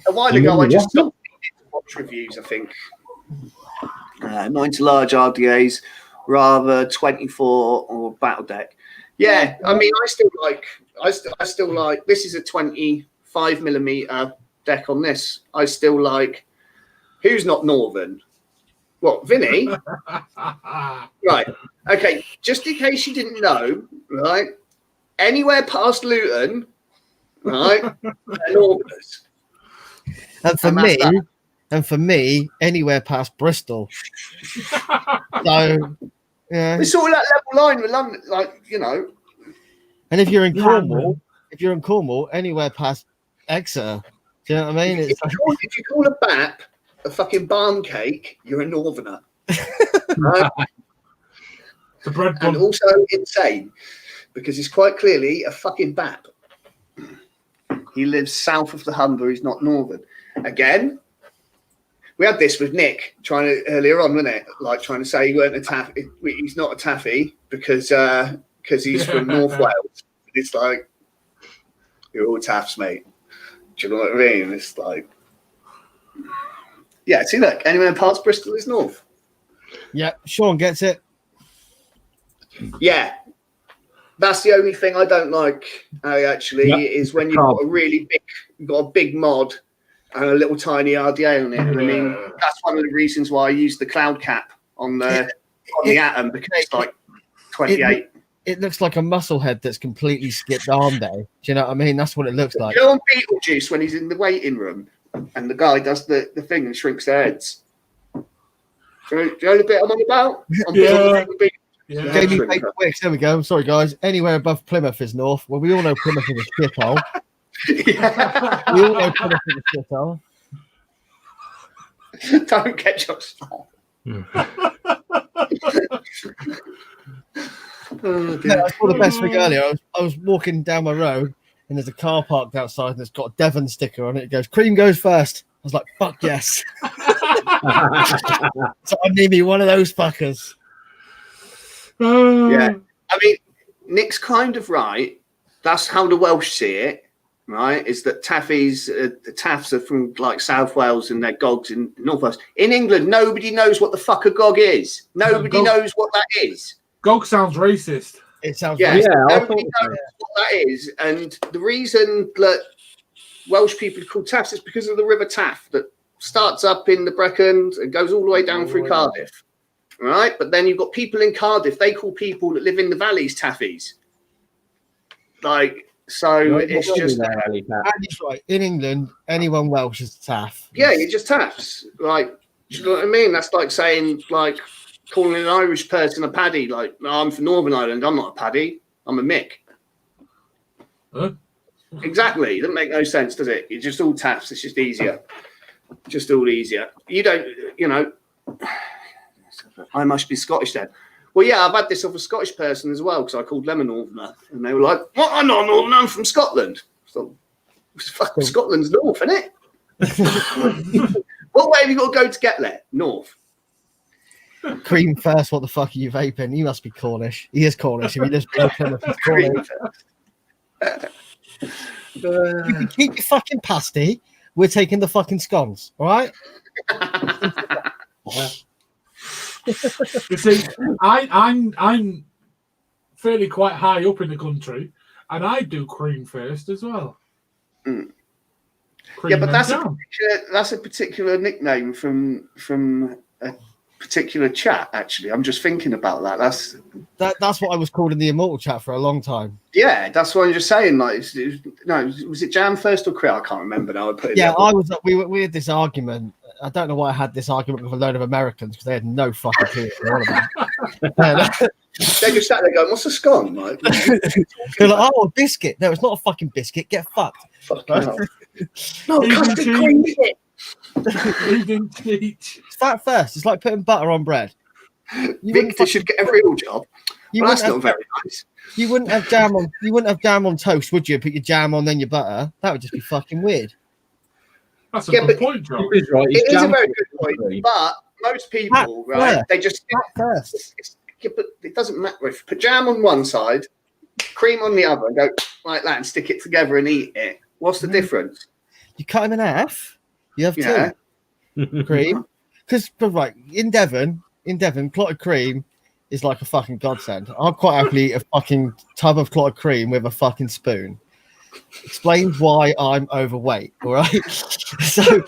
A while ago, I just stopped to watch reviews. I think 9 to large RDAs, rather 24 or Battle Deck. Yeah, I mean, I still like. This is a 25mm deck on this. I still like. Who's not Northern? What, Vinny? Right. Okay. Just in case you didn't know, right? Anywhere past Luton, right? They're Northerners. And for me, anywhere past Bristol. So, yeah. It's sort of that level line with London, like, you know. And if you're in Cornwall, anywhere past Exeter. Do you know what I mean? If you call a BAP a fucking barn cake, you're a Northerner. Right? And also insane, because he's quite clearly a fucking BAP. He lives south of the Humber. He's not Northern. Again, we had this with Nick earlier on, wasn't it? Like trying to say he weren't a taffy. He's not a taffy because he's from North Wales. It's like, you're all taffs, mate. Do you know what I mean? It's like, yeah. See, look, anywhere past Bristol is north. Yeah, Sean gets it. Yeah, that's the only thing I don't like. Is when you've got a big mod and a little tiny RDA on it. And I mean, that's one of the reasons why I use the cloud cap on the Atom, because it's like 28. It looks like a muscle head that's completely skipped arm day. Do you know what I mean? That's what it looks like. You know, on Beetlejuice when he's in the waiting room and the guy does the thing and shrinks their heads. Do you know the bit I'm on about? Jamie Wicks, there we go. I'm sorry, guys. Anywhere above Plymouth is north. Well, we all know Plymouth is a shithole. Yeah. We all know Plymouth is a shithole. Don't get your style. I saw the best thing earlier. I was walking down my road and there's a car parked outside and it's got a Devon sticker on it. It goes, "Cream goes first." I was like, fuck yes. So I need me one of those fuckers. Yeah. I mean, Nick's kind of right. That's how the Welsh see it, right? Is that taffies, the taffs are from like South Wales and they're gogs in North Wales. In England, nobody knows what the fuck a gog is. Nobody knows what that is. Gog sounds racist. It sounds racist. Nobody knows what that is. And the reason that Welsh people are called taffs is because of the River Taff that starts up in the Brecon and goes all the way down through Cardiff. Right? But then you've got people in Cardiff, they call people that live in the valleys taffies. Like, so it's just... Andy's right. In England, anyone Welsh is taff. Yeah, you're just taffs. Like, do you know what I mean? That's like saying, like, calling an Irish person a paddy. Like, no, I'm from Northern Ireland. I'm not a paddy. I'm a Mick. Huh? Exactly. It doesn't make no sense, does it? You're just all taffs. It's just easier. Just all easier. You don't, you know. I must be Scottish then. Well, yeah, I've had this off a Scottish person as well because I called them a Northerner, and they were like, "What? I'm not a Northerner. I'm from Scotland." So, fucking Scotland's north, isn't it? What way have you got to go to get there? North. Cream first. What the fuck are you vaping? You must be Cornish. He is Cornish. If you just blow Plymouth, he's Cornish. You can keep your fucking pasty. We're taking the fucking scones. All right. You see, I'm fairly quite high up in the country, and I do cream first as well. Mm. Cream Yeah, but and that's a particular nickname from a particular chat. Actually, I'm just thinking about that. That's what I was called in the Immortal chat for a long time. Yeah, that's what I'm just saying. Like, no, was it jam first or cream? I can't remember now. I put it. Yeah, we had this argument. I don't know why I had this argument with a load of Americans because they had no fucking clue what they were about. They just sat there going, "What's a scone?" Like, they're like, "Oh, a biscuit." No, it's not a fucking biscuit. Get fucked. Fucking hell. No, custard cream shit. He didn't teach. It's fat first. It's like putting butter on bread. Victor should get a real job. Well, that's not very nice. You wouldn't have jam on. You wouldn't have jam on toast, would you? Put your jam on, then your butter. That would just be fucking weird. That's a good point, John. It is right. It is a very good point, but most people, right? They just first. But it doesn't matter if you put jam on one side, cream on the other, and go like that, and stick it together and eat it. What's the difference? You cut them in half. You have two cream. Because right in Devon, clotted cream is like a fucking godsend. I'll quite happily eat a fucking tub of clotted cream with a fucking spoon. Explains why I'm overweight. All right. So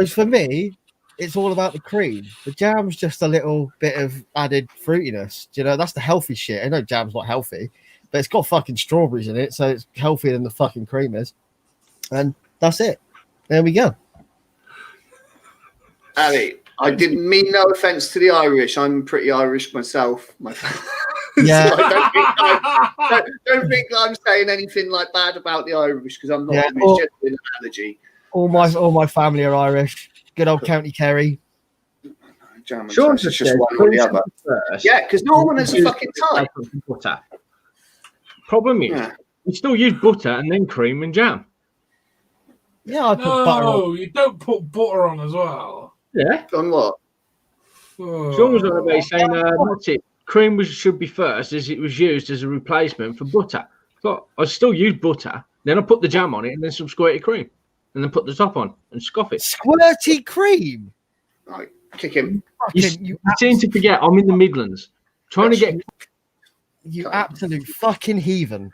for me, it's all about the cream. The jam's just a little bit of added fruitiness. Do you know, that's the healthy shit. I know jam's not healthy, but it's got fucking strawberries in it, so it's healthier than the fucking cream is. And that's it. There we go. Ali, I didn't mean no offense to the Irish. I'm pretty Irish myself. Yeah. So I don't think I'm saying anything like bad about the Irish because I'm not. Yeah, It's just an analogy. All my family are Irish. Good old County Kerry. Sean's just one or the other. Yeah, because no one has a fucking time. Butter. Problem is, we still use butter and then cream and jam. Yeah, I put butter on. No, you don't put butter on as well. Yeah. On what? Sean was on about saying that's it. Cream should be first, as it was used as a replacement for butter. But I still use butter, then I put the jam on it, and then some squirty cream, and then put the top on and scoff it. Squirty cream. Right, kick him. You seem to forget I'm in the Midlands, trying to get. You absolute fucking heathen.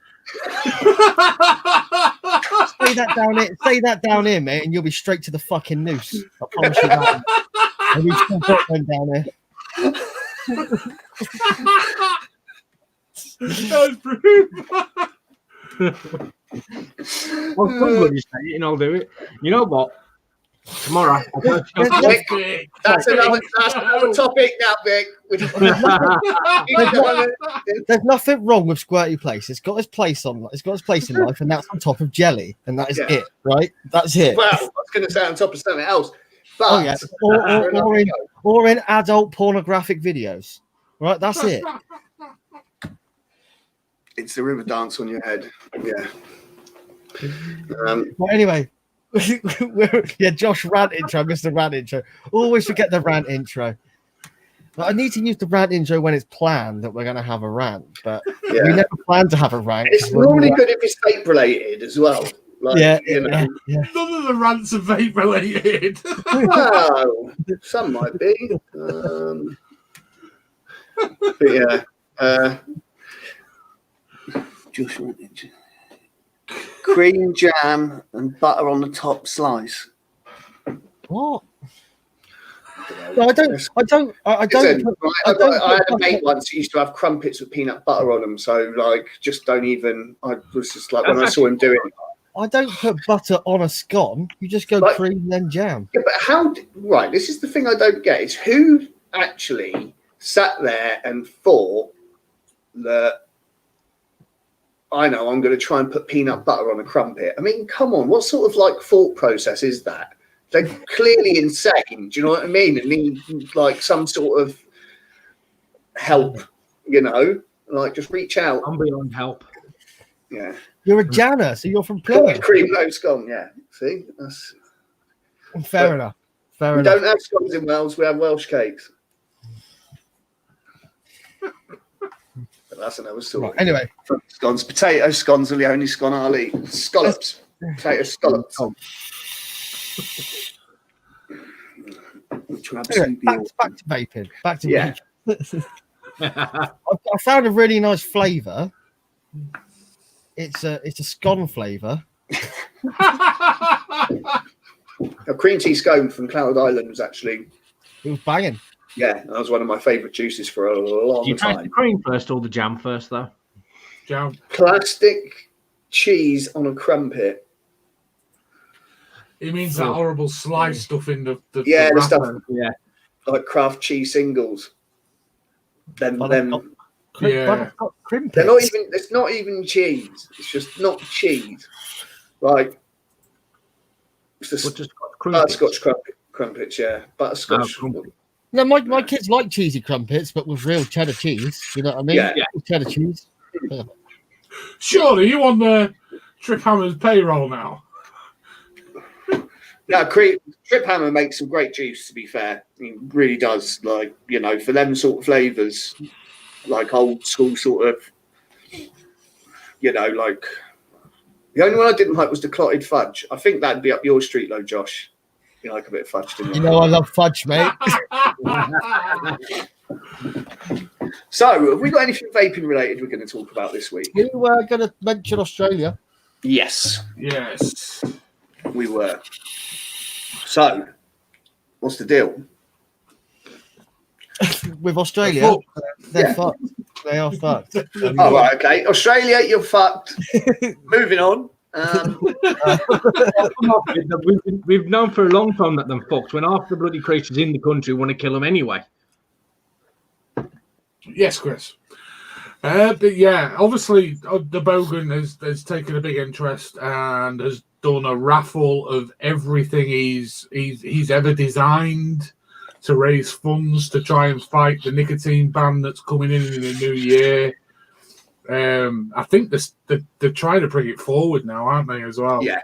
Say that down here, mate, and you'll be straight to the fucking noose. I promise you that. And we still got them down here. That's brilliant. Well, somebody say it and I'll do it. You know what? Tomorrow. That's another topic now, Vic. There's nothing wrong with Squirty Place. It's got its place in life, and that's on top of jelly, and that is it, right? That's it. Well, I was going to say on top of something else, but or in adult pornographic videos, right? That's it. It's the river dance on your head. Yeah. Well, anyway. Josh rant intro, Mr. Rant intro. Always forget the rant intro. But I need to use the rant intro when it's planned that we're going to have a rant, but we never plan to have a rant. It's normally good if it's vape related as well. Like, None of the rants are vape related. Well, some might be. But yeah. Josh rant intro. Cream, jam, and butter on the top slice. What? No, I don't. Listen, I had a mate once who used to have crumpets with peanut butter on them. So, like, just don't even. I was just like, when I saw him doing it. I don't put butter on a scone. You just go cream, then jam. Yeah, but how? Right, this is the thing I don't get: is who actually sat there and thought that. I know I'm going to try and put peanut butter on a crumpet. I mean, come on, what sort of like thought process is that? They're clearly insane. Do you know what I mean? And need like some sort of help. You know, like just reach out. I'm beyond help. Yeah. You're a Janner, so you're from Plymouth. Cream no scone. Yeah. See, that's Fair enough. Fair we enough. don't have scones in Wales. We have Welsh cakes. But that's another story. Right, anyway, Scones, potato scones are the only scone I'll eat. Scallops, potato scallops. Which are anyway absolutely back to vaping. Back to Yeah. vaping. I found a really nice flavour. It's a scone flavour. A cream tea scone from Cloud Island was actually, It was banging. yeah, that was one of my favourite juices for a long Do you taste the time. cream first or the jam first, though? Jam. Plastic cheese on a crumpet. It means that horrible slice stuff in the Yeah, the wrapper. stuff Yeah. like Kraft cheese singles. Them, But them. Yeah. But I've got crimpets. They're not even. It's not even cheese. It's just not cheese. Like it's But just just butterscotch crumpets. Yeah, butterscotch. No, my kids like cheesy crumpets, but with real cheddar cheese. You know what I mean? Yeah. With cheddar cheese. Surely you on the Trip Hammer's payroll now? No, Trip Hammer makes some great juice. To be fair, he really does. Like you know, for them sort of flavors, like old school sort of. You know, like the only one I didn't like was the clotted fudge. I think that'd be up your street, though, Josh. You like a bit of fudge, didn't You know I love fudge, mate. So, have we got anything vaping related we're going to talk about this week? You were going to mention Australia. Yes, Yes. we were. So, what's the deal? With Australia, They're they're fucked. They are fucked. Oh, right, okay. Australia, you're fucked. Moving on. We've known for a long time that them fucked when half the bloody creatures in the country want to kill them anyway. Yes, Chris. But yeah, obviously the Bogan has taken a big interest and has done a raffle of everything he's ever designed to raise funds to try and fight the nicotine ban that's coming in the new year. I think they're trying to bring it forward now, aren't they, as well? Yeah.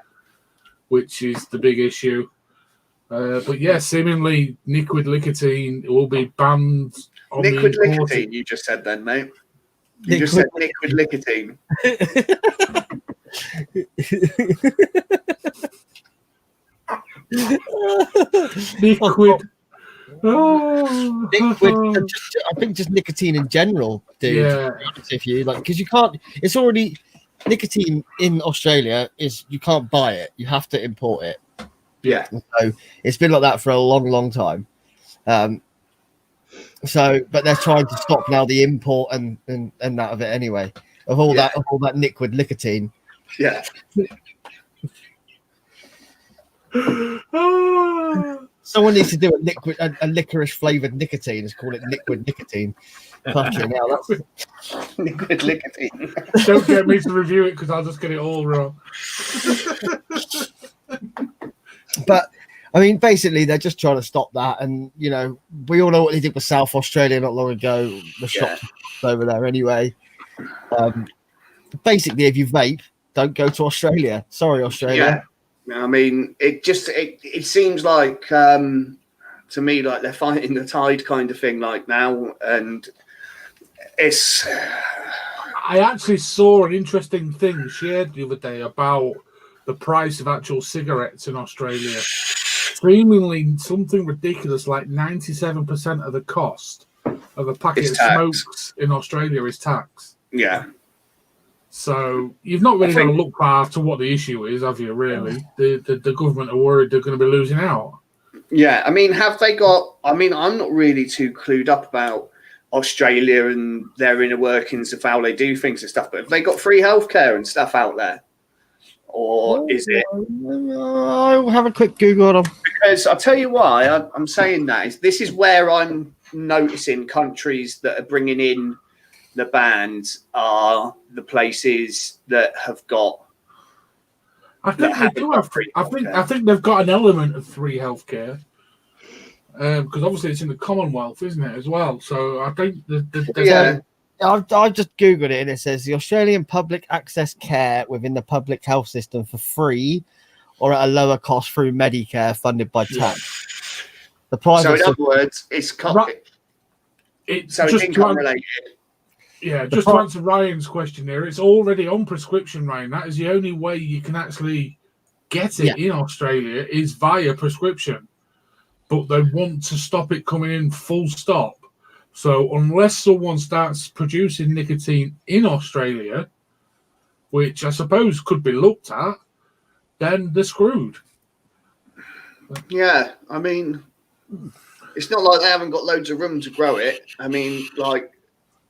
Which is the big issue. But yeah, seemingly liquid nicotine will be banned. Liquid nicotine, you just said then, mate. You just said liquid nicotine. Liquid. Liquid, I think just nicotine in general, dude. Yeah. To be honest with you, like, because you can't. It's already nicotine in Australia is you can't buy it. You have to import it. Yeah. So it's been like that for a long, long time. So, but they're trying to stop now the import and that of it anyway. Of all that liquid nicotine. Yeah. Someone needs to do a licorice flavored nicotine. Let's call it liquid nicotine. Fucking hell, that's Liquid nicotine. Don't get me to review it because I'll just get it all wrong. But I mean, basically, they're just trying to stop that. And you know, we all know what they did with South Australia not long ago. The shops over there anyway. Basically, if you vape, don't go to Australia. Sorry, Australia. Yeah. I mean, it seems like to me like they're fighting the tide kind of thing like now, and it's. I actually saw an interesting thing shared the other day about the price of actual cigarettes in Australia. Seemingly something ridiculous, like 97% of the cost of a packet of smokes in Australia is tax. Yeah. So you've not really got to look far to what the issue is, have you? Really, the government are worried they're going to be losing out. Yeah, I mean, have they got? I mean, I'm not really too clued up about Australia and their inner workings of how they do things and stuff. But have they got free healthcare and stuff out there, or is it? I'll have a quick Google on them. Because I'll tell you why I'm saying that is this is where I'm noticing countries that are bringing in the bans are the places that have got I think they do have. I think they've got an element of free healthcare. Because obviously it's in the Commonwealth, isn't it, as well? So I think I've just Googled it and it says the Australian public access care within the public health system for free or at a lower cost through Medicare funded by tax. The private. So in other words, it's income related. Yeah, just to answer Ryan's question here, it's already on prescription, Ryan. That is the only way you can actually get it in Australia is via prescription. But they want to stop it coming in full stop. So unless someone starts producing nicotine in Australia, which I suppose could be looked at, then they're screwed. Yeah, I mean, it's not like they haven't got loads of room to grow it. I mean, like,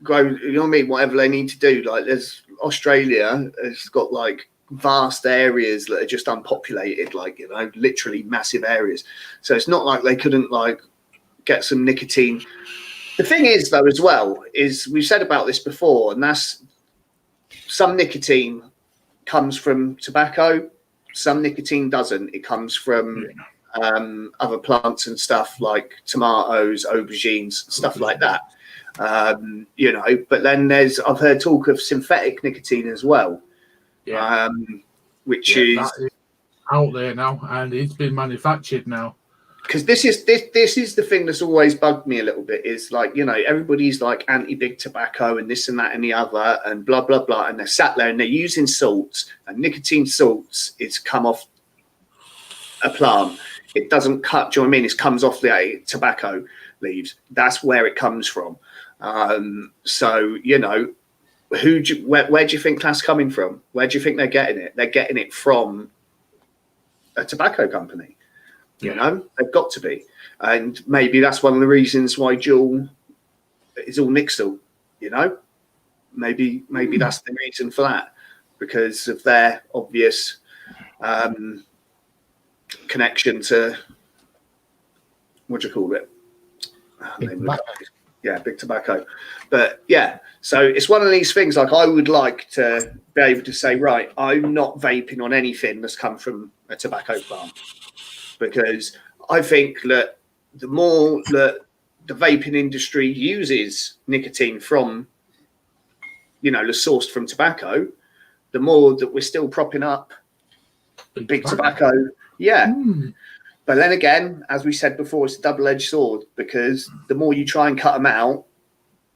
grow, you know what I mean? Whatever they need to do. Like, there's Australia has got like vast areas that are just unpopulated, like, you know, literally massive areas. So it's not like they couldn't like get some nicotine. The thing is, though, as well, is we've said about this before, and that's some nicotine comes from tobacco, some nicotine doesn't. It comes from other plants and stuff like tomatoes, aubergines, stuff like that. You know, but then I've heard talk of synthetic nicotine as well. Yeah. Which is out there now, and it's been manufactured now. Because this is the thing that's always bugged me a little bit is like, you know, everybody's like anti-big tobacco and this and that and the other and blah blah blah, and they're sat there and they're using salts, and nicotine salts it's come off a plant. It doesn't cut. Do you know what I mean? It comes off the tobacco leaves. That's where it comes from. So you know. Where do you think that's coming from? Where do you think they're getting it? They're getting it from a tobacco company. You know, they've got to be. And maybe that's one of the reasons why Juul is all Nixtal, you know? Maybe that's the reason for that, because of their obvious connection to, what do you call it? Big tobacco. But yeah, so it's one of these things, like I would like to be able to say, right, I'm not vaping on anything that's come from a tobacco plant, because I think that the more that the vaping industry uses nicotine from, you know, the sourced from tobacco, the more that we're still propping up big tobacco. Yeah. But then again, as we said before, it's a double-edged sword, because the more you try and cut them out,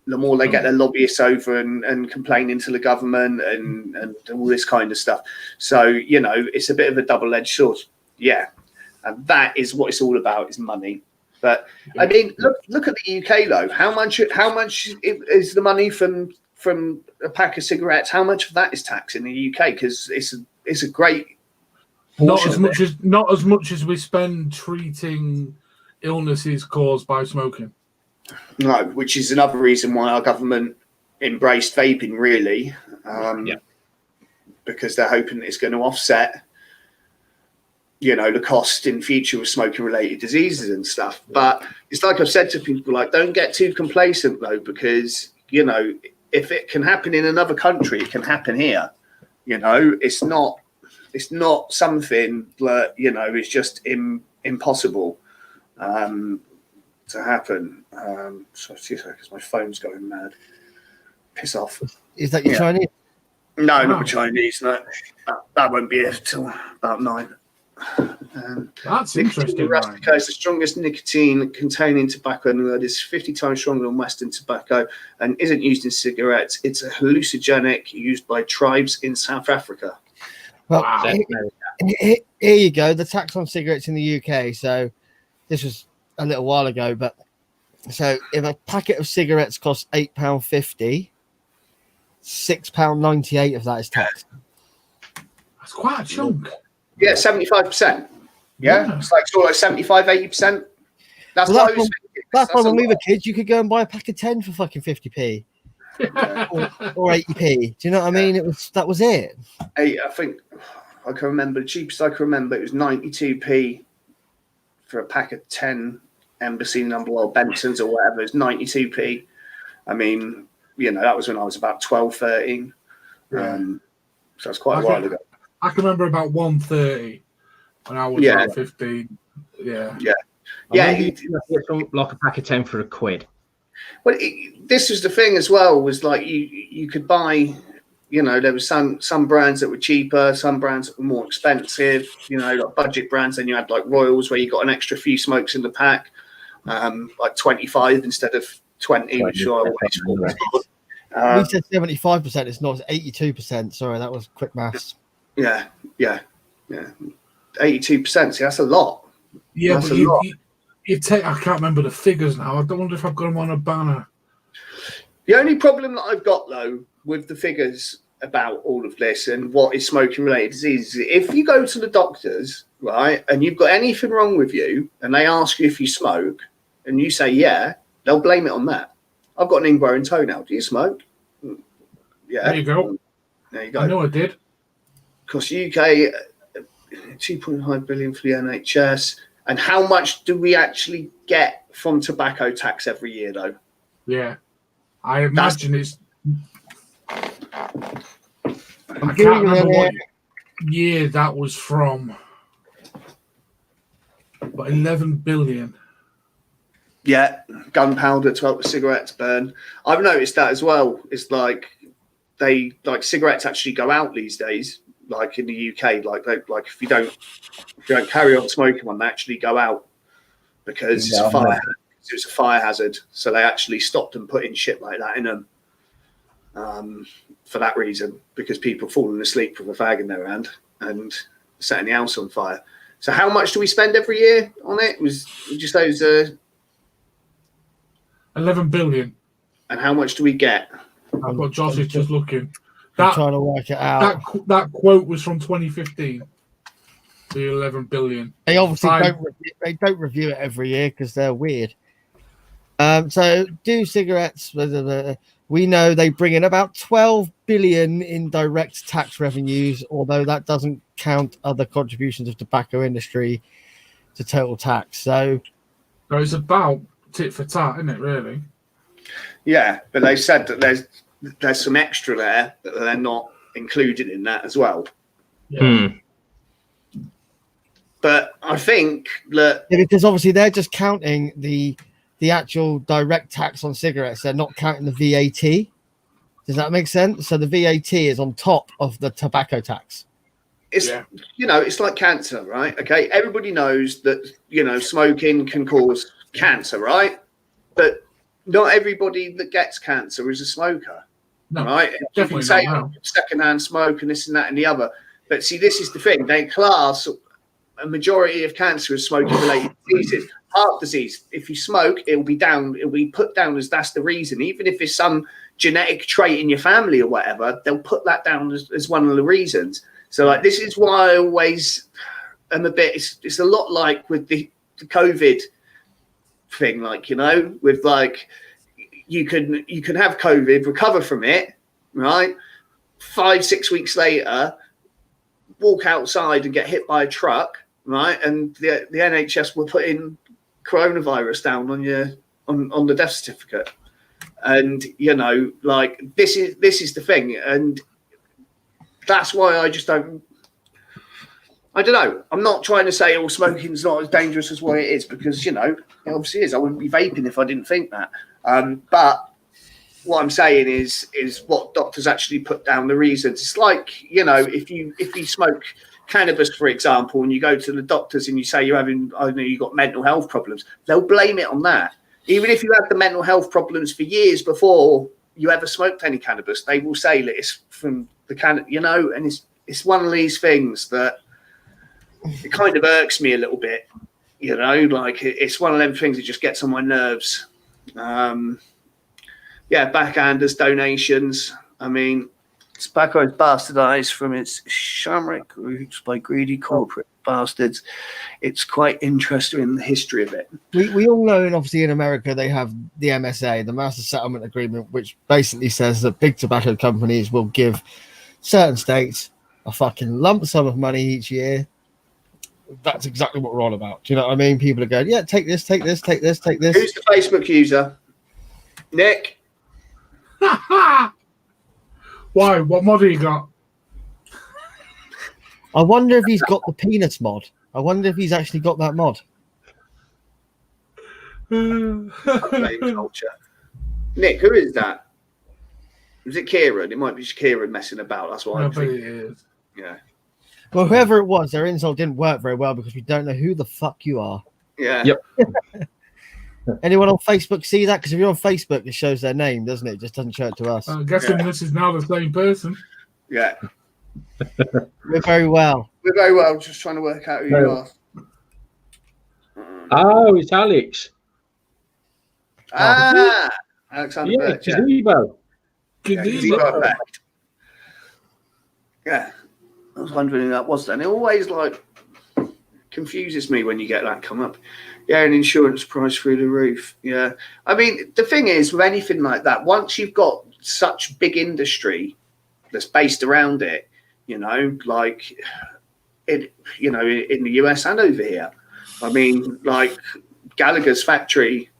the more they get their lobbyists over and complaining to the government and all this kind of stuff. So, you know, it's a bit of a double-edged sword. Yeah. And that is what it's all about, is money. But, I mean, look at the UK, though. How much is the money from a pack of cigarettes? How much of that is taxed in the UK? Because it's a great... Not as much as we spend treating illnesses caused by smoking. No, which is another reason why our government embraced vaping, really, because they're hoping it's going to offset, you know, the cost in future of smoking-related diseases and stuff. But it's like I've said to people, like, don't get too complacent, though, because, you know, if it can happen in another country, it can happen here. You know, it's not something that, you know, is just impossible to happen. So 2 seconds, my phone's going mad. Piss off. Is that your Chinese? No, not Chinese. No, that won't be it till about 9. That's interesting. Rustica is the strongest nicotine containing tobacco in the world. It's 50 times stronger than Western tobacco and isn't used in cigarettes. It's a hallucinogenic used by tribes in South Africa. Well, here you go. The tax on cigarettes in the UK. So this was a little while ago, but so if a packet of cigarettes costs £8.50, £6.98 of that is taxed. That's quite a chunk. Yeah, 75%. Yeah, it's like sort of 75-80%. That's what I was thinking. That's why when we were kids, you could go and buy a pack of 10 for fucking 50p. or 80p. Do you know what I mean? That was it. I think I can remember the cheapest I can remember. It was 92p for a pack of 10 Embassy number or Benson's or whatever. It's 92p. I mean, you know, that was when I was about 12, 13. So it's quite a while ago. I can remember about 130 when I was about 15. Yeah. Like a pack of 10 for £1. Well, this was the thing as well. Was like you could buy. You know, there was some brands that were cheaper, some brands that were more expensive. You know, like budget brands. Then you had like Royals, where you got an extra few smokes in the pack, like 25 instead of 20, which I always thought was good. We said 75%. It's not 82%. Sorry, that was quick maths. Yeah. 82%. See, that's a lot. Yeah, that's but you take. I can't remember the figures now. I don't wonder if I've got them on a banner. The only problem that I've got though with the figures about all of this and what is smoking related disease, if you go to the doctors, right, and you've got anything wrong with you, and they ask you if you smoke, and you say yeah, they'll blame it on that. I've got an ingrowing toenail. Do you smoke? Yeah. There you go. I know I did. Because UK, 2.5 billion for the NHS. And how much do we actually get from tobacco tax every year, though? Yeah. I imagine it's... I can't remember what year that was from. But 11 billion. Yeah, gunpowder to help the cigarettes burn. I've noticed that as well. It's like cigarettes actually go out these days, like in the UK. Like if you don't carry on smoking one, they actually go out because it's a fire. It's a fire hazard. So they actually stopped and putting shit like that in them for that reason, because people falling asleep with a fag in their hand and setting the house on fire. So how much do we spend every year on it? Would you say it was 11 billion. And how much do we get? I've got Josh is just looking. I'm trying to work it out. That quote was from 2015. The 11 billion. They obviously don't review it every year because they're weird. So do cigarettes? We know they bring in about 12 billion in direct tax revenues, although that doesn't count other contributions of tobacco industry to total tax. So it's about tit for tat, isn't it? Really? Yeah, but they said that there's some extra there that they're not included in that as well. Yeah. But I think that because obviously they're just counting the actual direct tax on cigarettes. They're not counting the VAT. Does that make sense? So the VAT is on top of the tobacco tax. It's it's like cancer, right? Okay, everybody knows that smoking can cause cancer, right? But not everybody that gets cancer is a smoker, right? You can say secondhand smoke and this and that and the other, but see, this is the thing: they class a majority of cancer as smoking-related diseases. Heart disease, if you smoke, it will be put down as that's the reason. Even if it's some genetic trait in your family or whatever, they'll put that down as one of the reasons. So, like, this is why I always am a bit. It's a lot like with the COVID thing, like, with like you can have COVID, recover from it, right? 5-6 weeks later, walk outside and get hit by a truck, right? And the NHS will put in coronavirus down on the death certificate. And like this is the thing, and that's why I just don't. I don't know. I'm not trying to say smoking's not as dangerous as what it is, because it obviously is. I wouldn't be vaping if I didn't think that. But what I'm saying is what doctors actually put down the reasons. It's like if you smoke cannabis, for example, and you go to the doctors and you say you've got mental health problems, they'll blame it on that. Even if you had the mental health problems for years before you ever smoked any cannabis, they will say that it's from the and it's one of these things that it kind of irks me a little bit, like it's one of them things that just gets on my nerves. Backhanders, donations. I mean, tobacco is bastardized from its shamrock roots by greedy corporate bastards. It's quite interesting in the history of it. We all know, and obviously in America they have the MSA, the Master Settlement Agreement, which basically says that big tobacco companies will give certain states a fucking lump sum of money each year. That's exactly what we're all about. Do you know what I mean? People are going, yeah, take this, take this, take this, take this. Who's the Facebook user? Nick? Why? What mod have you got? I wonder if he's got the penis mod. I wonder if he's actually got that mod. Vape culture. Nick, who is that? Is it Kieran? It might be just Kieran messing about. That's what I'm thinking. Yeah. Well, whoever it was, their insult didn't work very well because we don't know who the fuck you are. Yeah. Yep. Anyone on Facebook see that? Because if you're on Facebook, it shows their name, doesn't it? It just doesn't show it to us. I'm guessing this is now the same person. Yeah. We're very well. We're very well. Just trying to work out who you are. Oh, it's Alex. Alexander Yeah, Birch. Gazebo. Yeah. I was wondering who that was then. It always like confuses me when you get that come up. Yeah, an insurance price through the roof. Yeah. I mean, the thing is with anything like that, once you've got such big industry that's based around it, you know, like it, you know, in the US and over here. I mean, like Gallagher's factory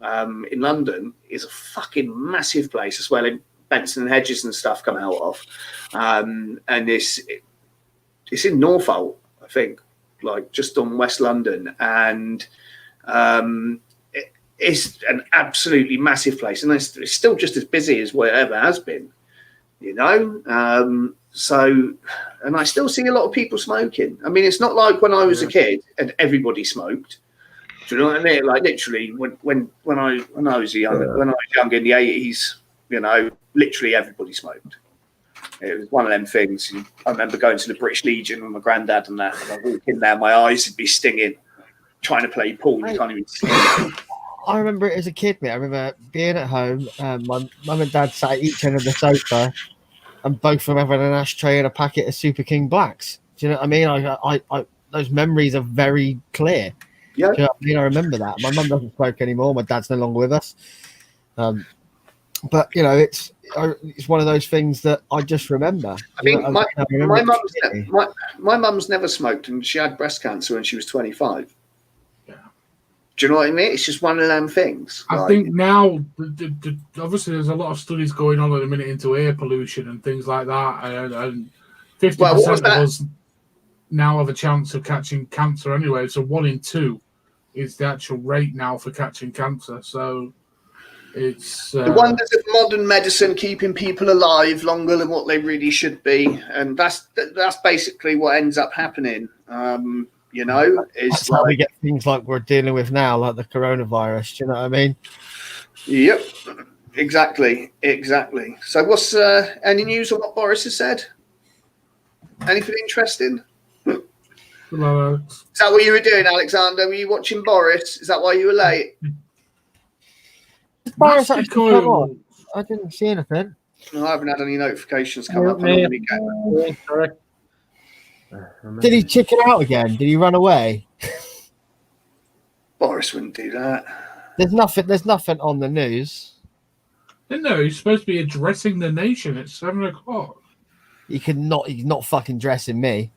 in London is a fucking massive place as well. In Benson and Hedges and stuff come out of, and it's in Norfolk, I think, like just on West London, and it's an absolutely massive place, and it's still just as busy as whatever has been, you know. So, and I still see a lot of people smoking. I mean, it's not like when I was a kid and everybody smoked. Do you know what I mean? Like literally, when I was young in the 80s, you know, literally everybody smoked. It was one of them things. I remember going to the British Legion with my granddad and that. And I walk in there, my eyes would be stinging. Trying to play pool, you can't even see it. I remember it as a kid, mate. I remember being at home, my mum and dad sat at each end of the sofa, and both of them having an ashtray and a packet of Super King Blacks. Do you know what I mean? I those memories are very clear. Yeah. Do you know what I mean? I remember that. My mum doesn't smoke anymore. My dad's no longer with us. But you know, it's one of those things that I just remember. I mean, my mum's never smoked, and she had breast cancer when she was 25. Yeah. Do you know what I mean? It's just one of them things. I think now, obviously, there's a lot of studies going on at the minute into air pollution and things like that, and 50% of us now have a chance of catching cancer anyway. So 1 in 2 is the actual rate now for catching cancer. So it's the wonders of modern medicine keeping people alive longer than what they really should be, and that's basically what ends up happening. You know, that's how we get things like we're dealing with now, like the coronavirus. Do you know what I mean? Yep, exactly. So, what's any news on what Boris has said? Anything interesting? Hello, Is that what you were doing, Alexander? Were you watching Boris? Is that why you were late? Boris actually come on? I didn't see anything. No, I haven't had any notifications come up. Did he chicken out again? Did he run away? Boris wouldn't do that. There's nothing on the news. No, he's supposed to be addressing the nation at 7 o'clock. He's not fucking dressing me.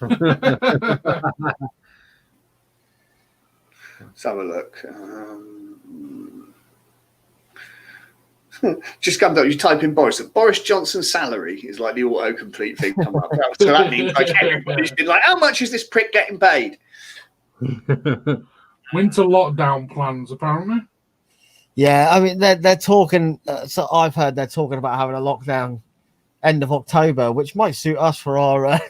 Let's have a look. Just comes up, you type in Boris. Boris Johnson's salary is like the autocomplete thing come up. So that means like everybody's been like, how much is this prick getting paid? Winter lockdown plans, apparently. Yeah, I mean they're talking. So I've heard they're talking about having a lockdown end of October, which might suit us for our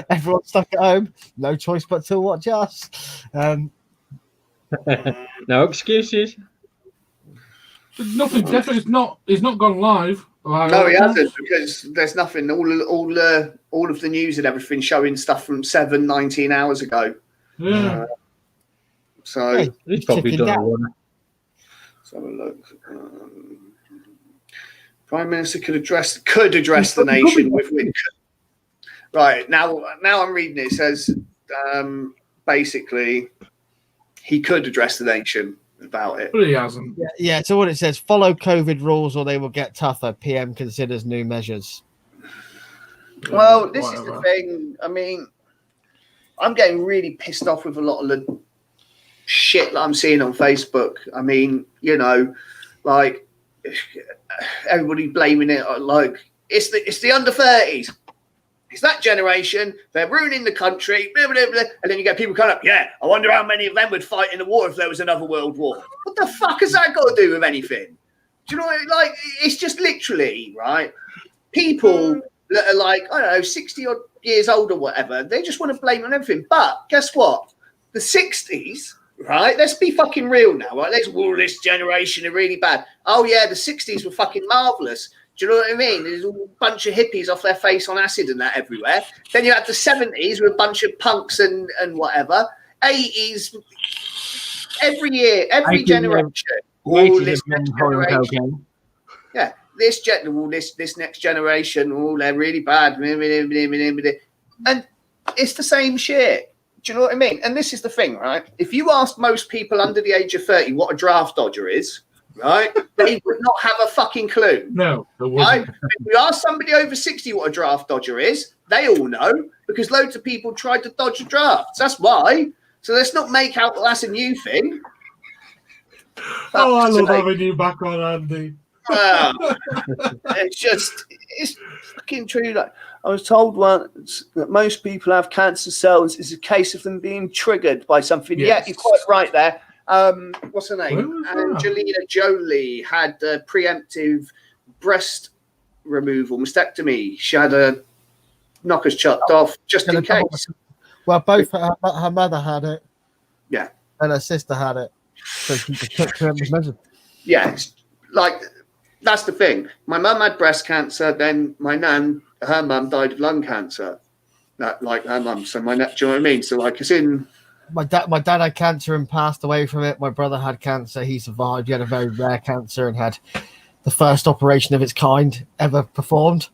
everyone's stuck at home, no choice but to watch us. No excuses. There's nothing definitely. It's not gone live. No, he hasn't, because there's nothing. All of the news and everything showing stuff from 19 hours ago. Yeah. So hey, he's probably done one. Let's have a look. Prime Minister could address the nation with. Right now I'm reading it. It says basically he could address the nation about it. But he hasn't. Yeah, so what it says, follow COVID rules or they will get tougher. PM considers new measures. Well, this is the thing. I mean, I'm getting really pissed off with a lot of the shit that I'm seeing on Facebook. I mean, you know, like everybody blaming it. Like it's the under 30s. It's that generation. They're ruining the country. Blah, blah, blah. And then you get people coming up. Yeah, I wonder how many of them would fight in a war if there was another world war. What the fuck has that got to do with anything? Do you know what? Like, it's just literally right. People that are like, I don't know, 60 odd years old or whatever. They just want to blame on everything. But guess what? The 60s. Right, let's be fucking real now. Right, this generation are really bad. Oh yeah, the 60s were fucking marvelous. Do you know what I mean? There's a bunch of hippies off their face on acid and that everywhere. Then you had the 70s with a bunch of punks and whatever. 80s, every year, every generation. This next generation. Yeah, this next generation. They're really bad. And it's the same shit. Do you know what I mean? And this is the thing, right? If you ask most people under the age of 30 what a draft dodger is, right, they would not have a fucking clue. No, right? If you ask somebody over 60 what a draft dodger is, they all know because loads of people tried to dodge drafts. That's why. So let's not make out that that's a new thing. Oh, I love having you back on, Andy. It's fucking true. Like, I was told once that most people have cancer cells. It's a case of them being triggered by something. Yes. Yeah, you're quite right there. What's her name? Angelina Jolie had a preemptive breast removal, mastectomy. She had a knockers chopped off just in case. Well, both her mother had it. Yeah. And her sister had it. So she took preemptive measures. Yeah, like that's the thing. My mum had breast cancer, then my nan, her mum died of lung cancer. That like her mum. So do you know what I mean? So like it's in. My dad had cancer and passed away from it. My brother had cancer. He survived. He had a very rare cancer and had the first operation of its kind ever performed,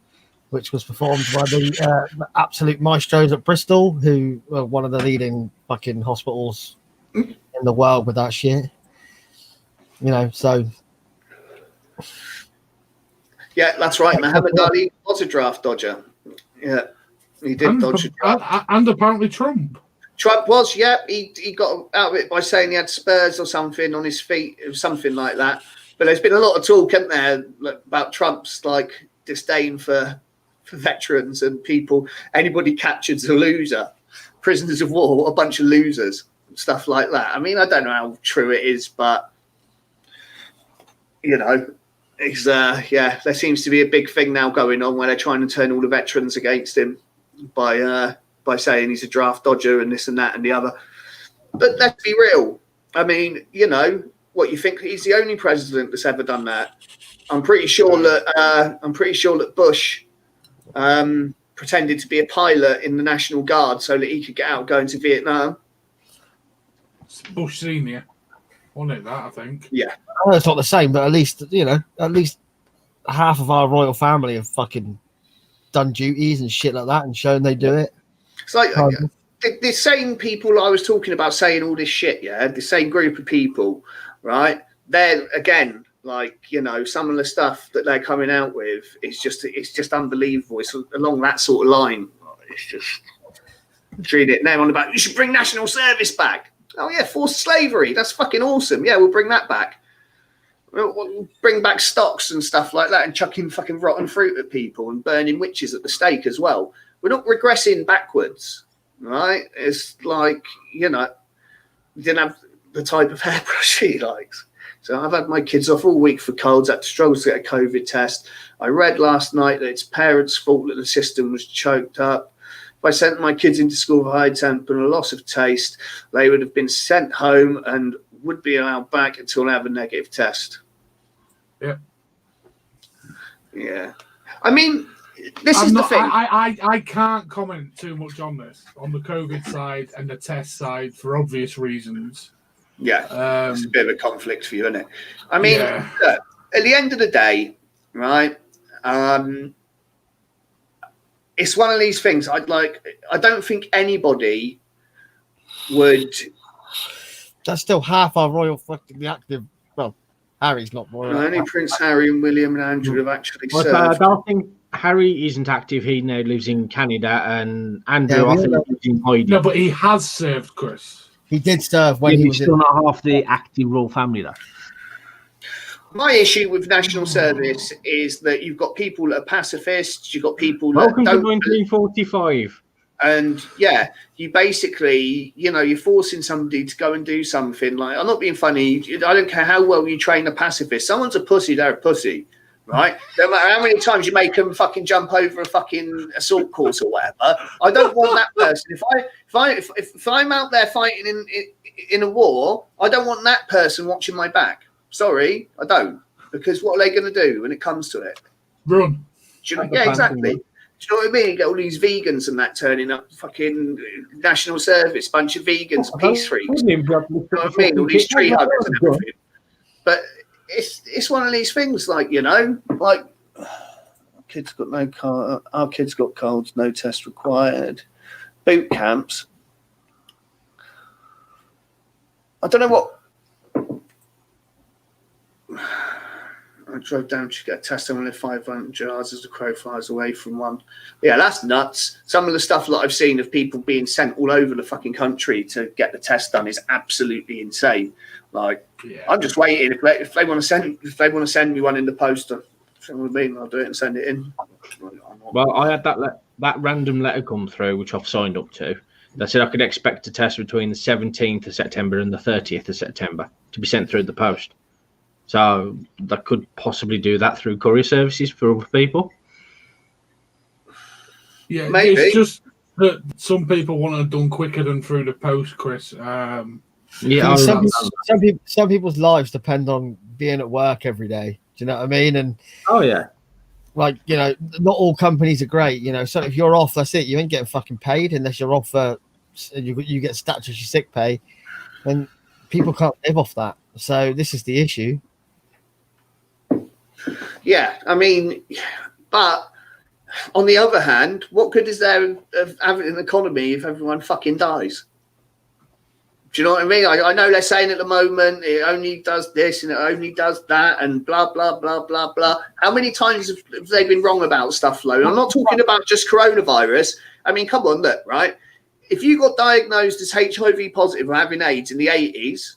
which was performed by the absolute maestros at Bristol, who were one of the leading fucking hospitals in the world with that shit. You know, so. Yeah, that's right. Muhammad Ali was a draft dodger. Yeah, he did dodge a draft. And apparently Trump. Trump was, yeah. He got out of it by saying he had spurs or something on his feet, something like that. But there's been a lot of talk, isn't there, about Trump's like disdain for veterans and people. Anybody captured's a loser. Prisoners of war, a bunch of losers, stuff like that. I mean, I don't know how true it is, but you know, it's there seems to be a big thing now going on where they're trying to turn all the veterans against him by saying he's a draft dodger and this and that and the other. But let's be real. I mean, you know, what you think he's the only president that's ever done that? I'm pretty sure that Bush pretended to be a pilot in the National Guard so that he could get out going to Vietnam. Bush Senior. Wasn't it that, I think? Yeah. Well, it's not the same, but at least half of our royal family have fucking done duties and shit like that and shown they do it. It's like the same people I was talking about saying all this shit, yeah, the same group of people, right? They're, again, like, you know, some of the stuff that they're coming out with, it's just unbelievable. It's along that sort of line. It's just treat it now on about, you should bring national service back. Oh, yeah, forced slavery. That's fucking awesome. Yeah, we'll bring that back. We'll bring back stocks and stuff like that and chucking fucking rotten fruit at people and burning witches at the stake as well. We're not regressing backwards, right? It's like, you know, he didn't have the type of hairbrush he likes. So I've had my kids off all week for colds, had to struggle to get a COVID test. I read last night that it's parents' fault that the system was choked up. If I sent my kids into school with a high temper and a loss of taste, they would have been sent home and would be allowed back until they have a negative test. Yeah. Yeah. I mean, this is the thing. I can't comment too much on this, on the COVID side and the test side for obvious reasons. Yeah. It's a bit of a conflict for you, isn't it? I mean, look, at the end of the day, right, it's one of these things. I don't think anybody would. That's still half our royal fucking active. Well, Harry's not royal. Only Prince Harry and William and Andrew have actually served. I don't think Harry isn't active. He now lives in Canada, and Andrew, I think, lives in hiding. No, but he has served, Chris. He did serve when he was still not half the active royal family, though. My issue with national service is that you've got people that are pacifists, you've got people that Welcome to don't. 1945. And yeah, you basically, you're forcing somebody to go and do something. Like, I'm not being funny. I don't care how well you train a pacifist. Someone's a pussy, they're a pussy, right? No matter how many times you make them fucking jump over a fucking assault course or whatever. I don't want that person. If I'm out there fighting in a war, I don't want that person watching my back. Sorry, I don't. Because what are they going to do when it comes to it? Run. Yeah, exactly. Do you know what I mean? You get all these vegans and that turning up, fucking national service, bunch of vegans, peace freaks. You know what I mean? All these tree huggers and everything. But it's one of these things, like, kids got no car. Our kids got colds, no test required. Boot camps. I don't know what. I drove down to get a test. I only 500 yards as the crow flies away from one. Yeah, that's nuts. Some of the stuff that I've seen of people being sent all over the fucking country to get the test done is absolutely insane. Like, I'm just waiting. If they want to send me one in the post, I'll do it and send it in. Well, I had that random letter come through, which I've signed up to. That said I could expect a test between the 17th of September and the 30th of September to be sent through the post. So they could possibly do that through courier services for other people. Yeah, maybe. It's just that some people want it done quicker than through the post, Chris. Yeah, some people's lives depend on being at work every day. Do you know what I mean? And like, not all companies are great. So if you're off, that's it. You ain't getting fucking paid unless you're off for you get statutory sick pay, and people can't live off that. So this is the issue. Yeah, I mean, but on the other hand, what good is there of having an economy if everyone fucking dies? Do you know what I mean? I know they're saying at the moment it only does this and it only does that and blah, blah, blah, blah, blah. How many times have they been wrong about stuff, Flo? I'm not talking about just coronavirus. I mean, come on, look, right? If you got diagnosed as HIV positive or having AIDS in the 80s,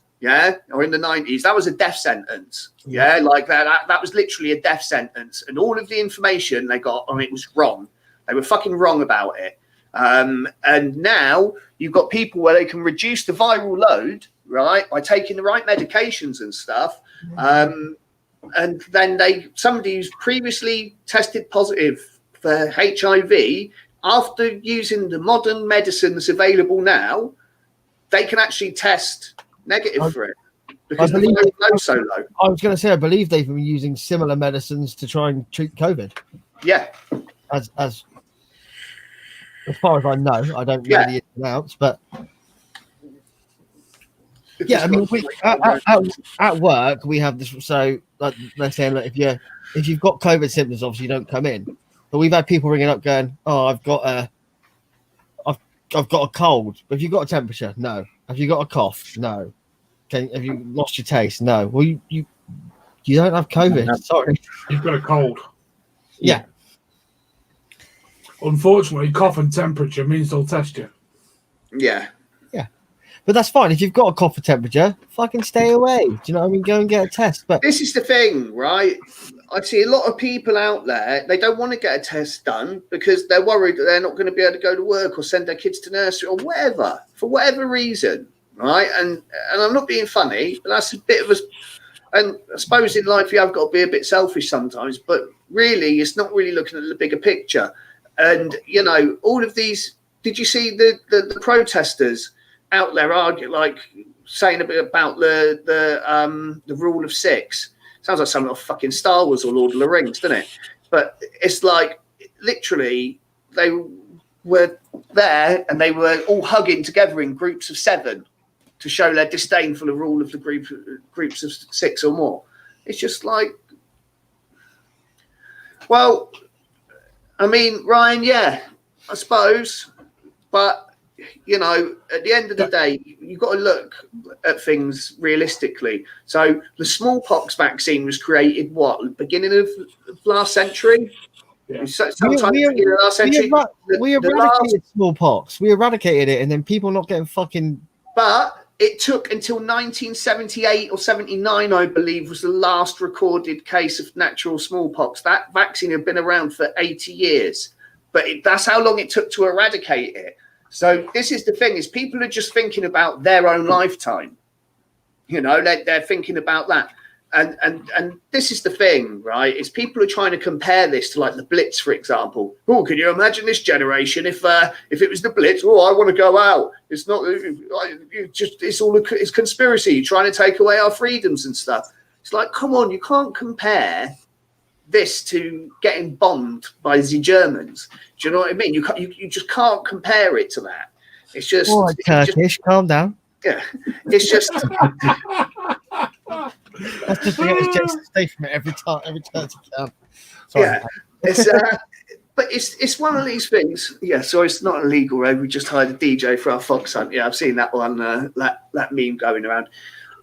or in the 90s, that was a death sentence. Like that was literally a death sentence. And all of the information they got on it was wrong. They were fucking wrong about it. And now you've got people where they can reduce the viral load, right, by taking the right medications and stuff. And then somebody who's previously tested positive for HIV, after using the modern medicines available now, they can actually test negative for it because the viral load's so low. I was going to say, I believe they've been using similar medicines to try and treat COVID. Yeah. As far as I know, I don't know the ins and outs, but I mean, at work we have this. So like, they're saying that if you've got COVID symptoms, obviously you don't come in. But we've had people ringing up going, "Oh, I've got a cold." But have you got a temperature? No. Have you got a cough? No. Have you lost your taste? No. Well, you don't have COVID. Sorry, you've got a cold. Yeah. Unfortunately, cough and temperature means they'll test you. Yeah. Yeah. But that's fine. If you've got a cough or temperature, fucking stay away. Do you know what I mean? Go and get a test. But this is the thing, right? I see a lot of people out there, they don't want to get a test done because they're worried that they're not going to be able to go to work or send their kids to nursery or whatever, for whatever reason, right? And I'm not being funny, but that's a bit of a... And I suppose in life you have got to be a bit selfish sometimes, but really it's not really looking at the bigger picture. And, all of these... Did you see the protesters out there arguing, like saying a bit about the rule of six? Sounds like something off fucking Star Wars or Lord of the Rings, doesn't it? But it's like literally they were there and they were all hugging together in groups of 7 to show their disdain for the rule of the groups of 6 or more. It's just like, well, I mean, Ryan, yeah, I suppose, but at the end of the day, you've got to look at things realistically. So the smallpox vaccine was created, beginning of last century? Yeah. We eradicated smallpox. We eradicated it, and then people not getting fucking... But it took until 1978 or 79, I believe, was the last recorded case of natural smallpox. That vaccine had been around for 80 years, but that's how long it took to eradicate it. So this is the thing, is people are just thinking about their own lifetime. You know, they're thinking about that. And this is the thing, right? Is people are trying to compare this to like the Blitz, for example. Oh, can you imagine this generation if it was the Blitz? Oh, I want to go out. It's not. It's conspiracy trying to take away our freedoms and stuff. It's like, come on, you can't compare this to getting bombed by the Germans. Do you know what I mean? You just can't compare it to that. It's just. All right, Turkish, calm down. Yeah, it's just. That's just to get his Jason Statham every time you can. Sorry, yeah, it's but it's one of these things. Yeah, so it's not illegal, right? We just hired a DJ for our fox hunt. Yeah, I've seen that one, that meme going around.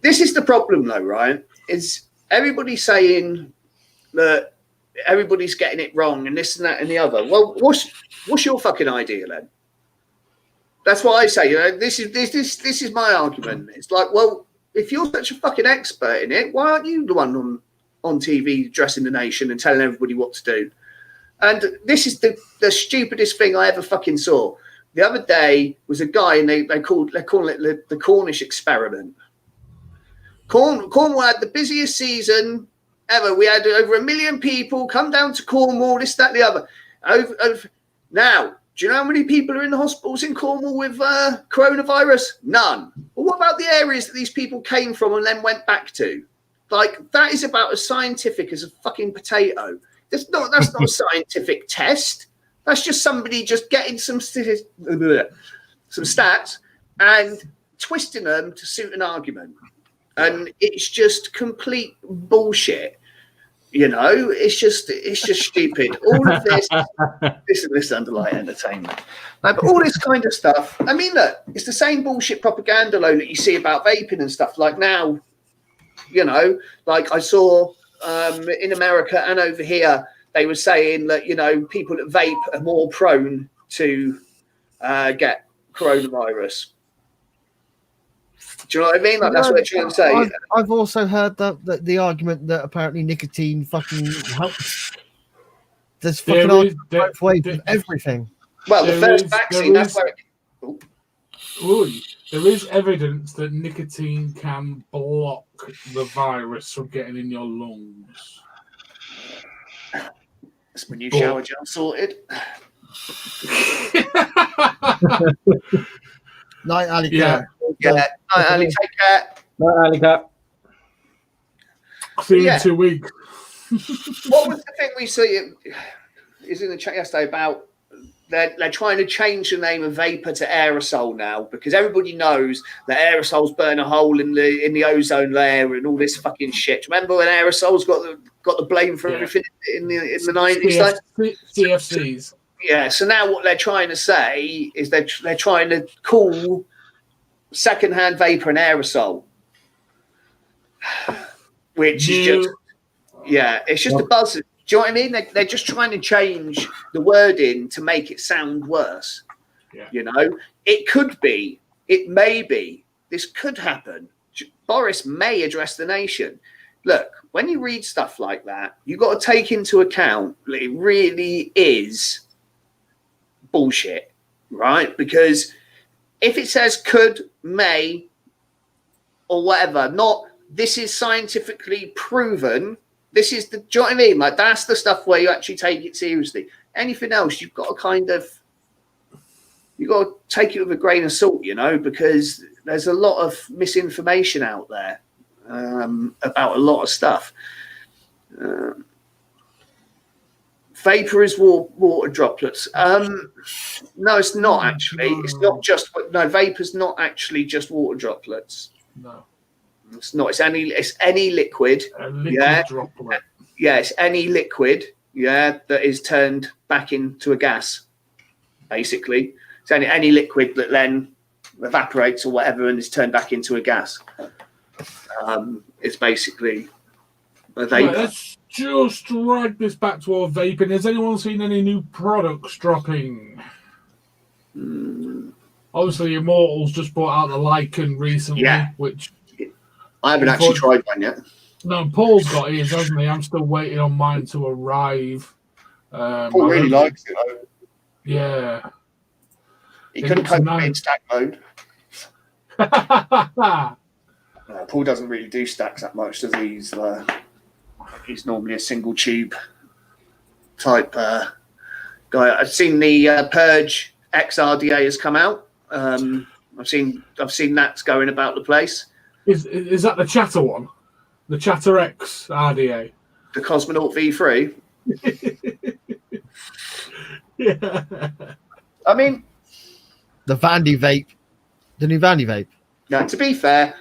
This is the problem, though, right? Is everybody saying that everybody's getting it wrong and this and that and the other? Well, what's your fucking idea then? That's what I say. You know, this is my argument. It's like, well, if you're such a fucking expert in it, why aren't you the one on TV addressing the nation and telling everybody what to do? And this is the stupidest thing I ever fucking saw. The other day was a guy, and they're calling it the Cornish experiment. Cornwall had the busiest season ever. We had over 1 million people come down to Cornwall, this, that, the other. Now, do you know how many people are in the hospitals in Cornwall with coronavirus? None. Well, what about the areas that these people came from and then went back to? Like, that is about as scientific as a fucking potato. That's not a scientific test. That's just somebody just getting some stats and twisting them to suit an argument. And it's just complete bullshit. You know, it's just stupid. All of this is underlying entertainment. Like, but all this kind of stuff. I mean, look, it's the same bullshit propaganda load that you see about vaping and stuff. Like now, you know, like I saw in America and over here, they were saying that, you know, people that vape are more prone to get coronavirus. Do you know what I mean? Like, that's what they're trying to say. I've also heard that the argument that apparently nicotine fucking helps. There's fucking argument both ways with everything. Well, the first vaccine, that's where there is evidence that nicotine can block the virus from getting in your lungs. That's my new shower gel sorted. Night, Ali. Yeah. Night, Ali. Take care. Night, Ali. See you in 2 weeks. What was the thing we see? Is in the chat yesterday about they're trying to change the name of vapor to aerosol now because everybody knows that aerosols burn a hole in the ozone layer and all this fucking shit. Remember when aerosols got the blame for everything in the 90s? CFCs. Yeah, so now what they're trying to say is they're trying to call secondhand vapor an aerosol, which is just, it's just a buzz. Do you know what I mean? They're just trying to change the wording to make it sound worse. Yeah. You know, it could be, it may be, this could happen. Boris may address the nation. Look, when you read stuff like that, you've got to take into account that it really is bullshit, right? Because if it says could, may, or whatever, not this is scientifically proven, this is the, do you know what I mean? Like, that's the stuff where you actually take it seriously. Anything else, you've got to take it with a grain of salt, you know, because there's a lot of misinformation out there about a lot of stuff. Vapor is water droplets. No, it's not actually. It's not just vapor's not actually just water droplets. No, it's not. It's any liquid. A liquid droplet. Yeah, it's any liquid. Yeah, that is turned back into a gas. Basically, it's any liquid that then evaporates or whatever and is turned back into a gas. It's basically a vapor. Right, let's just drag this back to our vaping. Has anyone seen any new products dropping? On Obviously, Immortals just brought out the Lycan recently, which I haven't actually tried one yet. No, Paul's got his, hasn't he? I'm still waiting on mine to arrive. Paul really likes it, though. Yeah. He couldn't cope with being stack mode. Paul doesn't really do stacks that much, does he? He's normally a single tube type guy. I've seen the Purge XRDA has come out. I've seen that's going about the place. Is that the Chatter one? The Chatter X RDA? The Cosmonaut V3? Yeah. I mean... The Vandy Vape. The new Vandy Vape. Now, to be fair,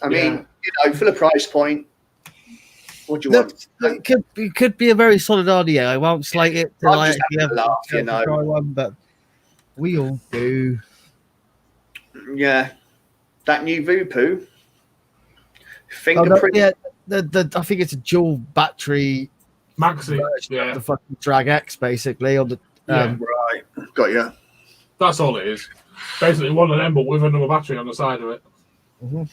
I mean, for the price point, what do you want? It could be a very solid RDA. I won't slate it till I actually have to try one, but we all do. Yeah. That new Voopoo. Fingerprint. I think it's a dual battery Maxi. The fucking Dragx, basically. On the right. Got you. That's all it is. Basically one of them, but with another battery on the side of it. Mm-hmm.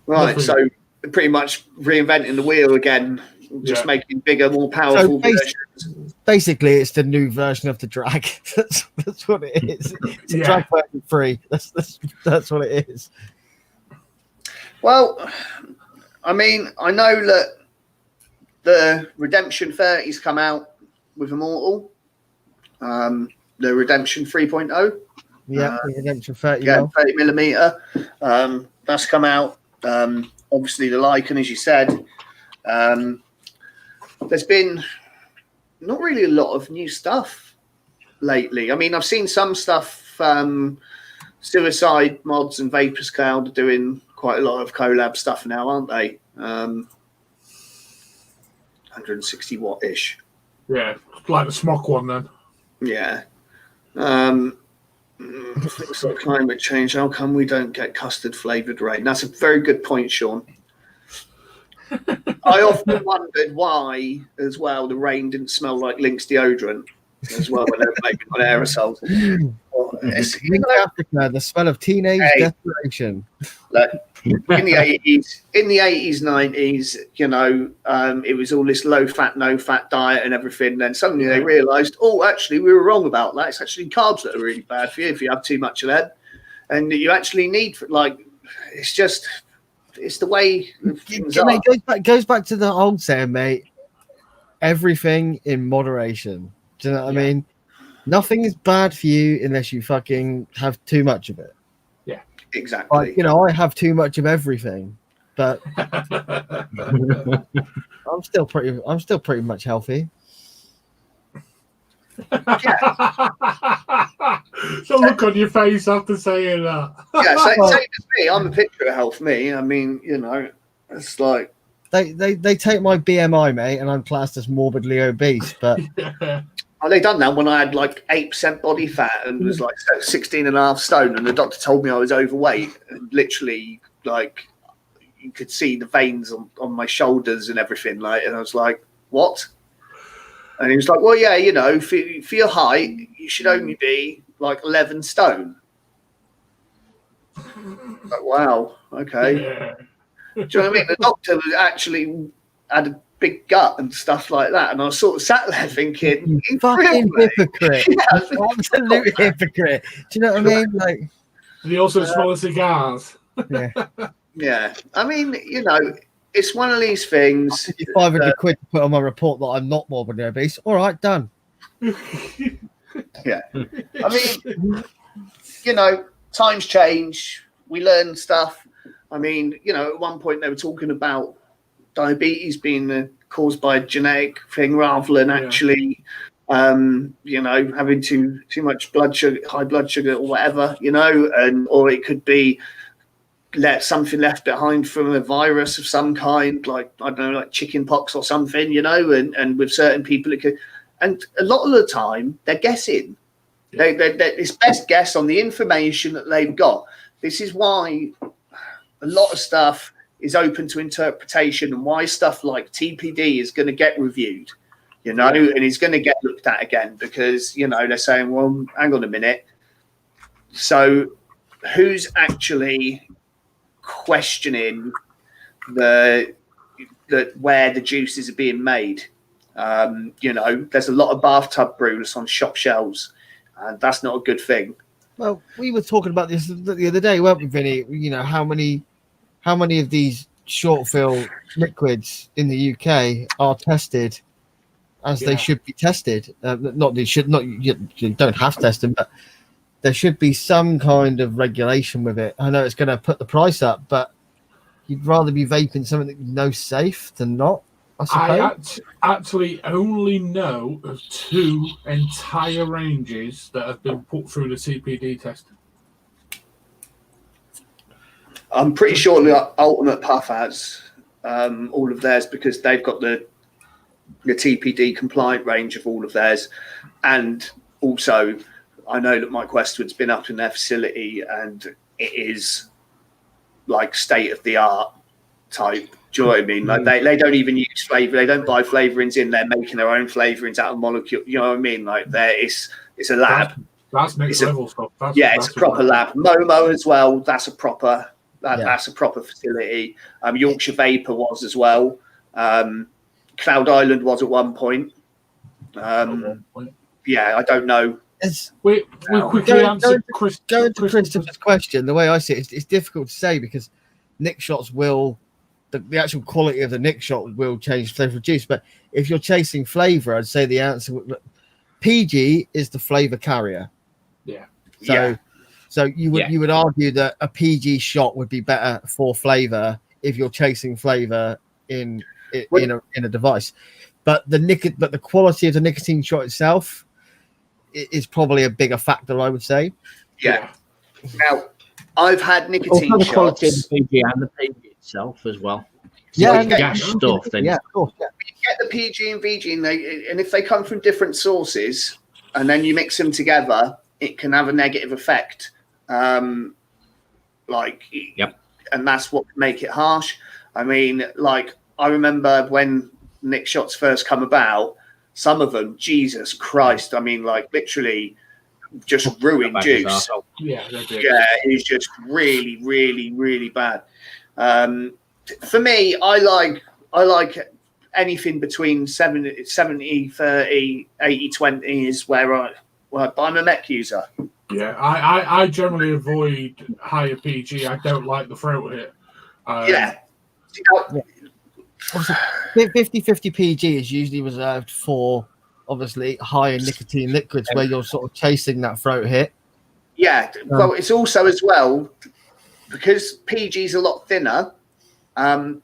Right, so pretty much reinventing the wheel again, just making bigger, more powerful versions. Basically, it's the new version of the Drag. That's what it is. It's a Drag version 3. That's what it is. Well, I mean, I know that the Redemption 30's come out with Immortal. The Redemption 3.0. Yeah, the Redemption 30. Yeah, 30mm. That's come out. Obviously, the Lycan, as you said. There's been not really a lot of new stuff lately. I mean, I've seen some stuff. Suicide Mods and Vapors Cloud are doing quite a lot of collab stuff now, aren't they? 160 watt-ish. Yeah, like the Smock one then. Yeah. Things like climate change. How come we don't get custard flavoured rain? That's a very good point, Sean. I often wondered why, as well, the rain didn't smell like Lynx deodorant as well when they were making on aerosols. In Africa, the smell of teenage desperation. Like, in the 80s, 90s, it was all this low fat, no fat diet and everything. Then suddenly they realised, actually, we were wrong about that. It's actually carbs that are really bad for you if you have too much of them, and you actually need it's the way things are. It goes back to the old saying, mate. Everything in moderation. Do you know what I mean? Nothing is bad for you unless you fucking have too much of it. Yeah, exactly. Like, I have too much of everything, but I'm still pretty much healthy. The look on your face after saying that. Yeah, same as me. I'm a picture of health. Me, I mean, it's like they take my BMI, mate, and I'm classed as morbidly obese. But they done that when I had like 8% body fat and was like 16.5 stone, and the doctor told me I was overweight. And literally, like, you could see the veins on my shoulders and everything. Like, and I was like, what? And he was like, well, yeah, for your height, you should only be like 11 stone. Like, wow, okay. Yeah. Do you know what I mean? The doctor actually had a big gut and stuff like that. And I was sort of sat there thinking, you fucking hypocrite. Absolute hypocrite. Do you know what I mean? Like, and he also smell cigars. Yeah. Yeah. I mean, it's one of these things. 500 quid to put on my report that I'm not morbidly obese. All right, done. Yeah. I mean, times change. We learn stuff. I mean, at one point they were talking about diabetes being caused by a genetic thing rather than actually, having too much blood sugar, high blood sugar or whatever, or it could be something left behind from a virus of some kind, like, I don't know, like chicken pox or something, and with certain people it could. And a lot of the time they're guessing. It's best guess on the information that they've got. This is why a lot of stuff is open to interpretation, and why stuff like TPD is going to get reviewed, and is going to get looked at again, because they're saying, well, hang on a minute, So who's actually questioning the where the juices are being made? There's a lot of bathtub brews on shop shelves, and that's not a good thing. Well, we were talking about this the other day, weren't we, Vinny? How many of these short fill liquids in the UK are tested as they should be tested? You don't have to test them, but there should be some kind of regulation with it. I know it's going to put the price up, but you'd rather be vaping something that you know safe than not, I suppose. I actually only know of 2 entire ranges that have been put through the CPD testing. I'm pretty sure the Ultimate Puff has all of theirs, because they've got the TPD compliant range of all of theirs. And also, I know that Mike Westwood's been up in their facility, and it is like state of the art type. Do you know what I mean? Like they don't even use flavor. They don't buy flavorings in. They're making their own flavorings out of molecule. You know what I mean? Like it's a lab. That's next level stuff. It's a proper lab. Momo as well. That's a proper facility. Yorkshire Vapor was as well. Cloud Island was at one point. I don't know. We quickly answer going to Christopher's question. The way I see it, it's difficult to say, because Nick shots will, the actual quality of the Nick shot will change flavor of juice. But if you're chasing flavor, I'd say the answer PG is the flavor carrier. Yeah. So you would argue that a PG shot would be better for flavor if you're chasing flavor in a device. But the quality of the nicotine shot itself is probably a bigger factor, I would say. Yeah. Now, I've had nicotine shots. The quality of the PG and the PG itself as well. Gas stuff. Then of course. Yeah. You get the PG and VG, and if they come from different sources, and then you mix them together, it can have a negative effect. And that's what can make it harsh. I mean, like, I remember when Nick shots first come about, some of them, Jesus Christ, I mean, like, literally just ruined juice. Yeah, they did. Yeah, it was just really, really, really bad. For me, I like anything between 70, 30, 80, 20 is where I'm a mech user. Yeah, I generally avoid higher PG. I don't like the throat hit. 50-50 PG is usually reserved for, obviously, higher nicotine liquids where you're sort of chasing that throat hit. Yeah, well, it's also as well, because PG is a lot thinner,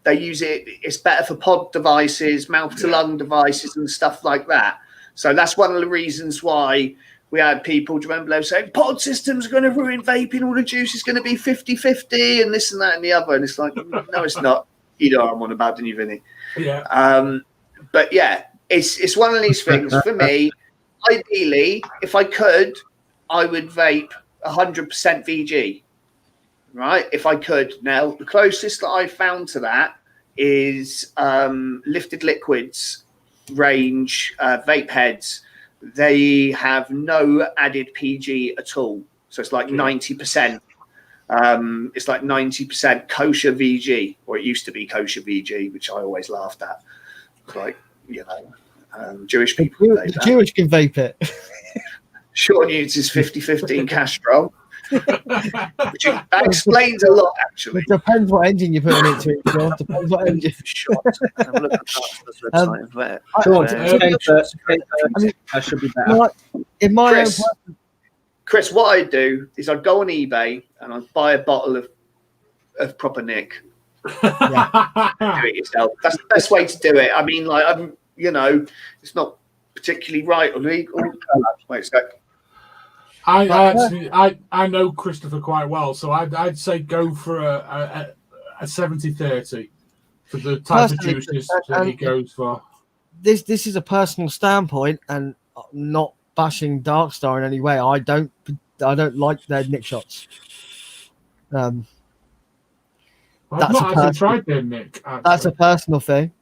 they use it, it's better for pod devices, mouth-to-lung devices and stuff like that. So that's one of the reasons why we had people, do you remember, they were saying, pod systems are going to ruin vaping, all the juice is going to be 50-50 and this and that and the other. And it's like, no, it's not. You know I'm on about, didn't you, Vinny? Yeah. But yeah, it's one of these things. For me, ideally, if I could, I would vape 100% VG, right? If I could. Now, the closest that I found to that is Lifted Liquids range vape heads. They have no added PG at all. So it's like 90%. It's like 90% kosher VG, or it used to be kosher VG, which I always laughed at. It's like, Jewish people. The Jewish can vape it. Sean uses 50-15 Castrol. That explains a lot, actually. It depends what engine you're putting into it, John. Depends what engine. Have a look at the website. I should be better. In my Chris, Chris, what I do is I go on eBay and I buy a bottle of proper Nick. Do it yourself. That's the best way to do it. I mean, like, it's not particularly right or legal. Wait a sec. I know Christopher quite well, so I'd say go for a 70-30 for the type of juices that he goes for. This is a personal standpoint, and not bashing Darkstar in any way. I don't like their Nick shots. I've not actually tried their Nick. That's a personal thing.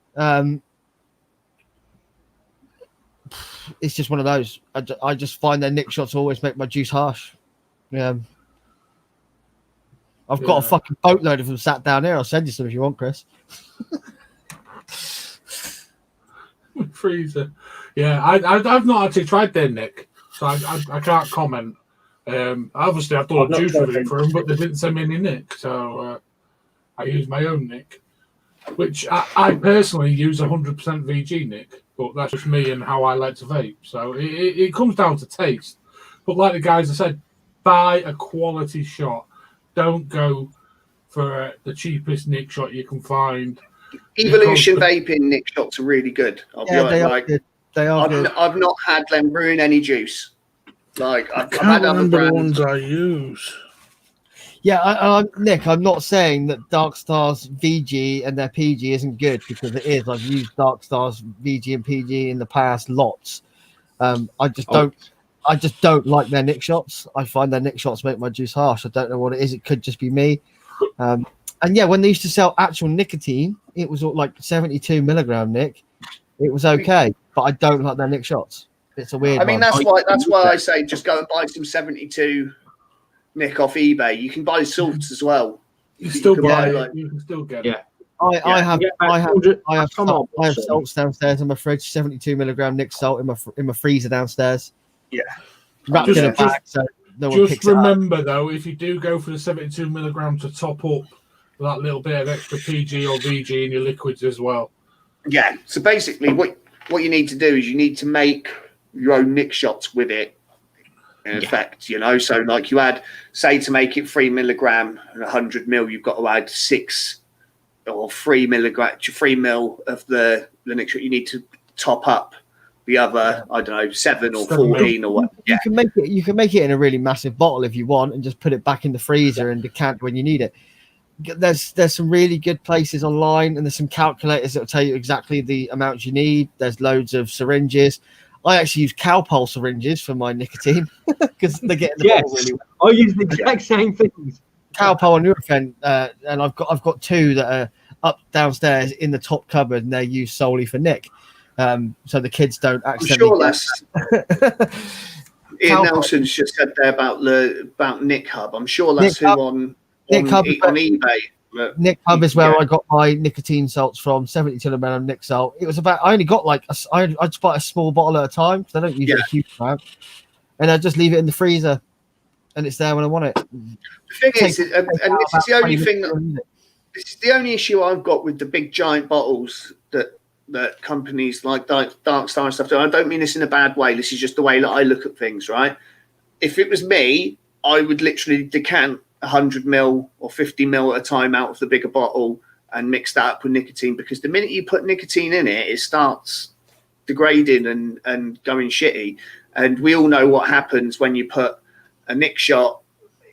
It's just one of those. I just find their Nick shots always make my juice harsh. I've got a fucking boatload of them sat down here. I'll send you some if you want, Chris. Freezer. Yeah, I've not actually tried their Nick, so I can't comment. Obviously, I've done a juice review for them, but they didn't send me any Nick, so I use my own Nick, which I personally use 100% VG Nick, but that's just me and how I like to vape. So it comes down to taste. But like the guys have said, buy a quality shot. Don't go for the cheapest Nick shot you can find. Evolution Vaping Nick shots are really good. I'll be honest, they are good. They are good. I've not had them ruin any juice. Like I can't remember the ones I use. Yeah, Nick, I'm not saying that Darkstar's VG and their PG isn't good, because it is. I've used Darkstar's VG and PG in the past lots. I just don't like their Nick shots. I find their Nick shots make my juice harsh. I don't know what it is. It could just be me. And yeah, when they used to sell actual nicotine, it was like 72 milligram Nick. It was okay, but I don't like their Nick shots. It's a weird. I mean, that's why I say just go and buy some 72 Nick off eBay. You can buy salts as well. You can still get it. I have salts downstairs in my fridge. 72 milligram Nick salt in my freezer downstairs. Yeah, wrapped in a bag. So no one just remember though, if you do go for the 72 milligram, to top up that little bit of extra PG or VG in your liquids as well. Yeah. So basically, what you need to do is you need to make your own Nick shots with it. In effect, you know, so like you add, say, to make it 3 milligram and 100 mil, you've got to add 6 or 3 mil of the Nick shot. You need to top up the other, I don't know, 7 or 14 or what. You can make it in a really massive bottle if you want, and just put it back in the freezer and decant when you need it. There's some really good places online, and there's some calculators that will tell you exactly the amount you need. There's loads of syringes. I actually use Cowpole syringes for my nicotine because they get in the bottle really well. I use the exact same things. Cowpole and Nurofen, and I've got 2 that are up downstairs in the top cupboard, and they're used solely for Nick. So the kids don't accidentally. I'm sure Ian Nelson's just said there about Nick Hub. I'm sure that's on eBay. Nick Hub is where I got my nicotine salts from. 72 milligram Nick salt. It was about. I only got I just buy a small bottle at a time because I don't use it a huge amount, and I just leave it in the freezer, and it's there when I want it. The thing is, and this is the only thing this is the only issue I've got with the big giant bottles that companies like Darkstar and stuff do. I don't mean this in a bad way. This is just the way that I look at things, right? If it was me, I would literally decant 100 mil or 50 mil at a time out of the bigger bottle and mix that up with nicotine, because the minute you put nicotine in it, it starts degrading and going shitty. And we all know what happens when you put a Nick shot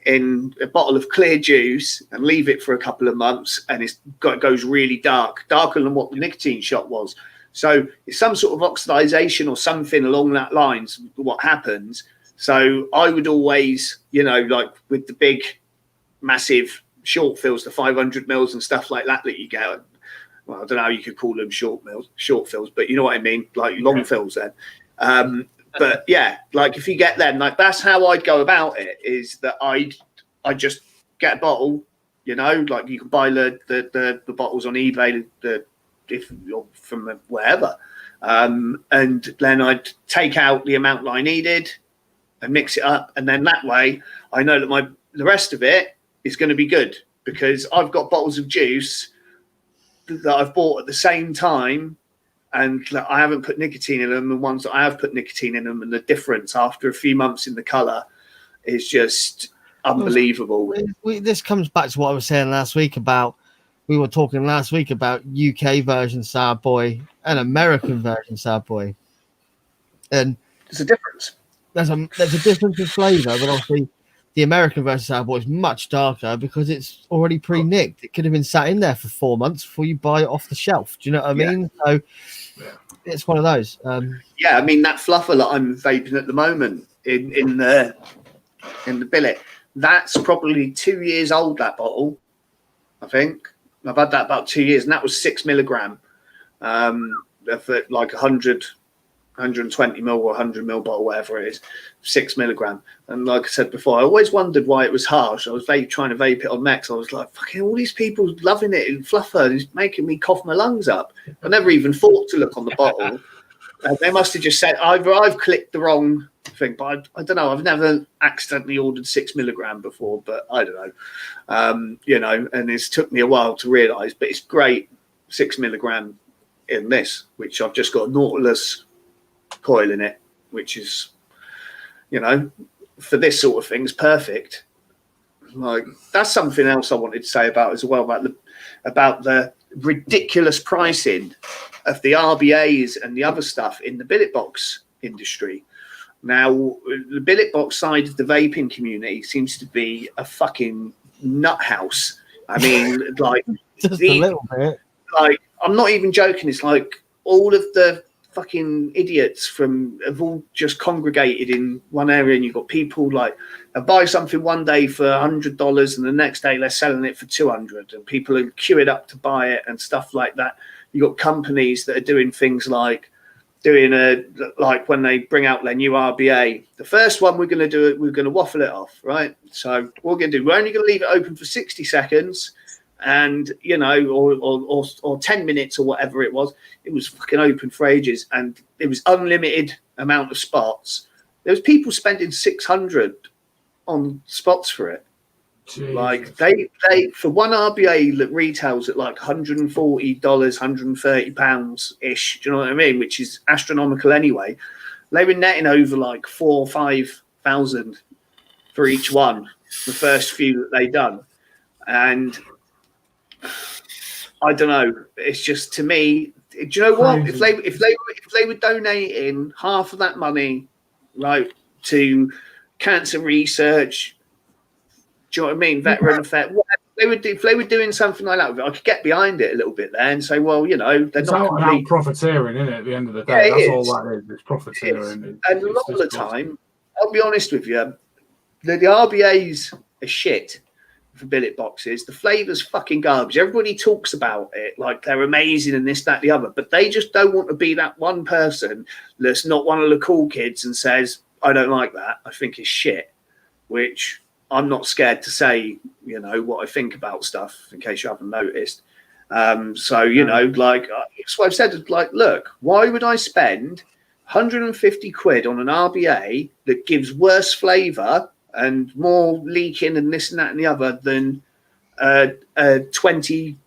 in a bottle of clear juice and leave it for a couple of months, and it goes really darker than what the nicotine shot was. So it's some sort of oxidization or something along that lines what happens. So I would always, like with the big massive short fills, the 500 mils and stuff like that you get, well, I don't know how you could call them short fills, but you know what I mean, like long fills then. But yeah, like if you get them, like that's how I'd go about it, is that I just get a bottle, like you can buy the bottles on eBay, if you're from wherever, and then I'd take out the amount that I needed and mix it up, and then that way I know that the rest of it is going to be good, because I've got bottles of juice that I've bought at the same time, and I haven't put nicotine in them, and ones that I have put nicotine in them, and the difference after a few months in the colour is just unbelievable. This comes back to what I was saying last week about, we were talking last week about UK version Sad Boy and American version Sad Boy. And there's a difference. There's a difference in flavour, but obviously the American version Sad Boy is much darker because it's already pre-nicked. It could have been sat in there for 4 months before you buy it off the shelf. Do you know what I mean? So it's one of those. I mean, that fluffer that I'm vaping at the moment in the billet, that's probably 2 years old, that bottle, I think. I've had that about 2 years, and that was 6 milligram for like 100 120 ml or 100 ml bottle, whatever it is, 6 milligram. And like I said before, I always wondered why it was harsh. I was trying to vape it on Max. I was like, fucking all these people loving it in fluffer. It's making me cough my lungs up. I never even thought to look on the bottle. They must have just said either I've clicked the wrong thing, but I don't know. I've never accidentally ordered 6 milligram before, but I don't know. You know, and it's took me a while to realise, but it's great 6 milligram in this, which I've just got a Nautilus coil in it, which is, you know, for this sort of thing is perfect. Like, that's something else I wanted to say about as well, about the ridiculous pricing of the RBAs and the other stuff in the billet box industry. Now, the billet box side of the vaping community seems to be a fucking nut house. I mean, like, just a little bit. Like, I'm not even joking. It's like all of the fucking idiots have all just congregated in one area, and you've got people like buy something one day for $100 and the next day they're selling it for $200, and people are queuing up to buy it and stuff like that. You've got companies that are doing things like like when they bring out their new RBA, the first one we're going to waffle it off, right? So what we're going to do, we're only going to leave it open for 60 seconds. And, you know, or 10 minutes or whatever it was fucking open for ages, and it was unlimited amount of spots. There was people spending 600 on spots for it. Jesus. Like they for one RBA that retails at like $140, £130 ish. Do you know what I mean? Which is astronomical anyway. They were netting over like 4,000 or 5,000 for each one, the first few that they done, and I don't know. It's just, to me, do you know what? If they were donating half of that money, right, to cancer research, do you know what I mean? Veteran effect. If they were doing something like that, I could get behind it a little bit there and say, well, you know, they're not complete profiteering, isn't it? At the end of the day, that's all that is. It's profiteering. And a lot of the time, I'll be honest with you, the RBAs are shit. For billet boxes, the flavor's fucking garbage. Everybody talks about it like they're amazing and this, that, the other, but they just don't want to be that one person that's not one of the cool kids and says, I don't like that, I think it's shit, which I'm not scared to say, you know, what I think about stuff, in case you haven't noticed. So, you know, like, that's what I've said, like, look, why would I spend 150 quid on an RBA that gives worse flavor and more leaking and this and that and the other than a £20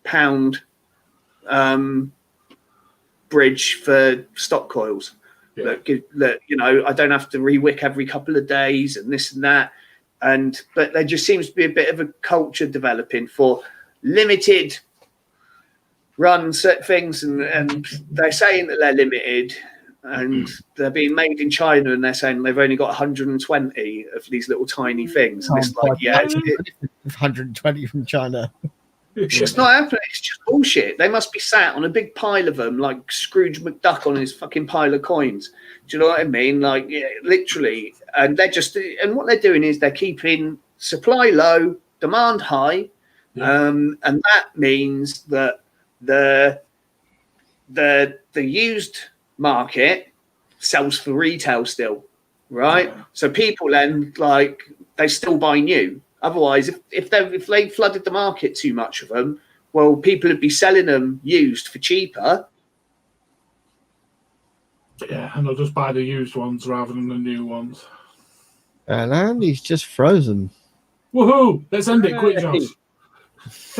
bridge for stock coils? Yeah. That, you know, I don't have to rewick every couple of days and this and that. But there just seems to be a bit of a culture developing for limited run things, and they're saying that they're limited. And they're being made in China, and they're saying they've only got 120 of these little tiny things. And it's like, 120 from China. It's just not happening. It's just bullshit. They must be sat on a big pile of them, like Scrooge McDuck on his fucking pile of coins. Do you know what I mean? Like, yeah, literally. And and what they're doing is they're keeping supply low, demand high, and that means that the used market sells for retail still, right? So people then, like, they still buy new. Otherwise, if they flooded the market too much of them, well, people would be selling them used for cheaper. Yeah, and they'll just buy the used ones rather than the new ones. And Andy's just frozen. Woohoo! Let's end it quick, Josh.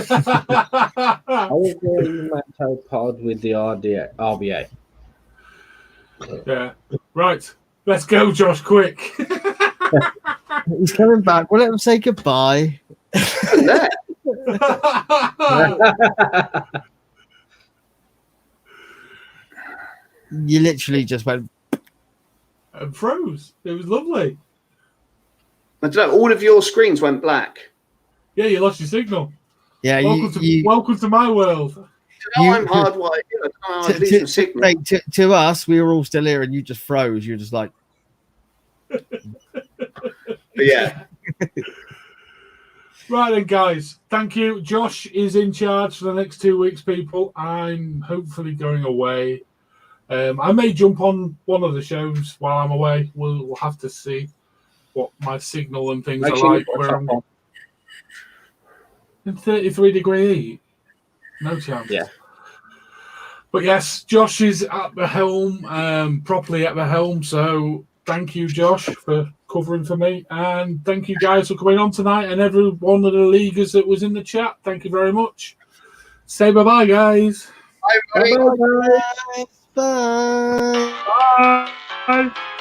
I will go Mato pod with the RBA. Yeah. Right. Let's go, Josh, quick. He's coming back. We'll let him say goodbye. You literally just went and froze. It was lovely. I don't know, all of your screens went black. Yeah, you lost your signal. Yeah, welcome to my world. I'm hardwired. To us, we were all still here, and you just froze. You're just like, but yeah. Right then, guys. Thank you. Josh is in charge for the next 2 weeks, people. I'm hopefully going away I may jump on one of the shows while I'm away. We'll have to see what my signal and things Make are sure like. you've got Where a I'm top on. in 33-degree heat. No chance. Yeah. But yes, Josh is at the helm, properly at the helm. So thank you, Josh, for covering for me. And thank you guys for coming on tonight. And every one of the leaguers that was in the chat, thank you very much. Say bye-bye, guys. Bye, Bye. Bye. Bye.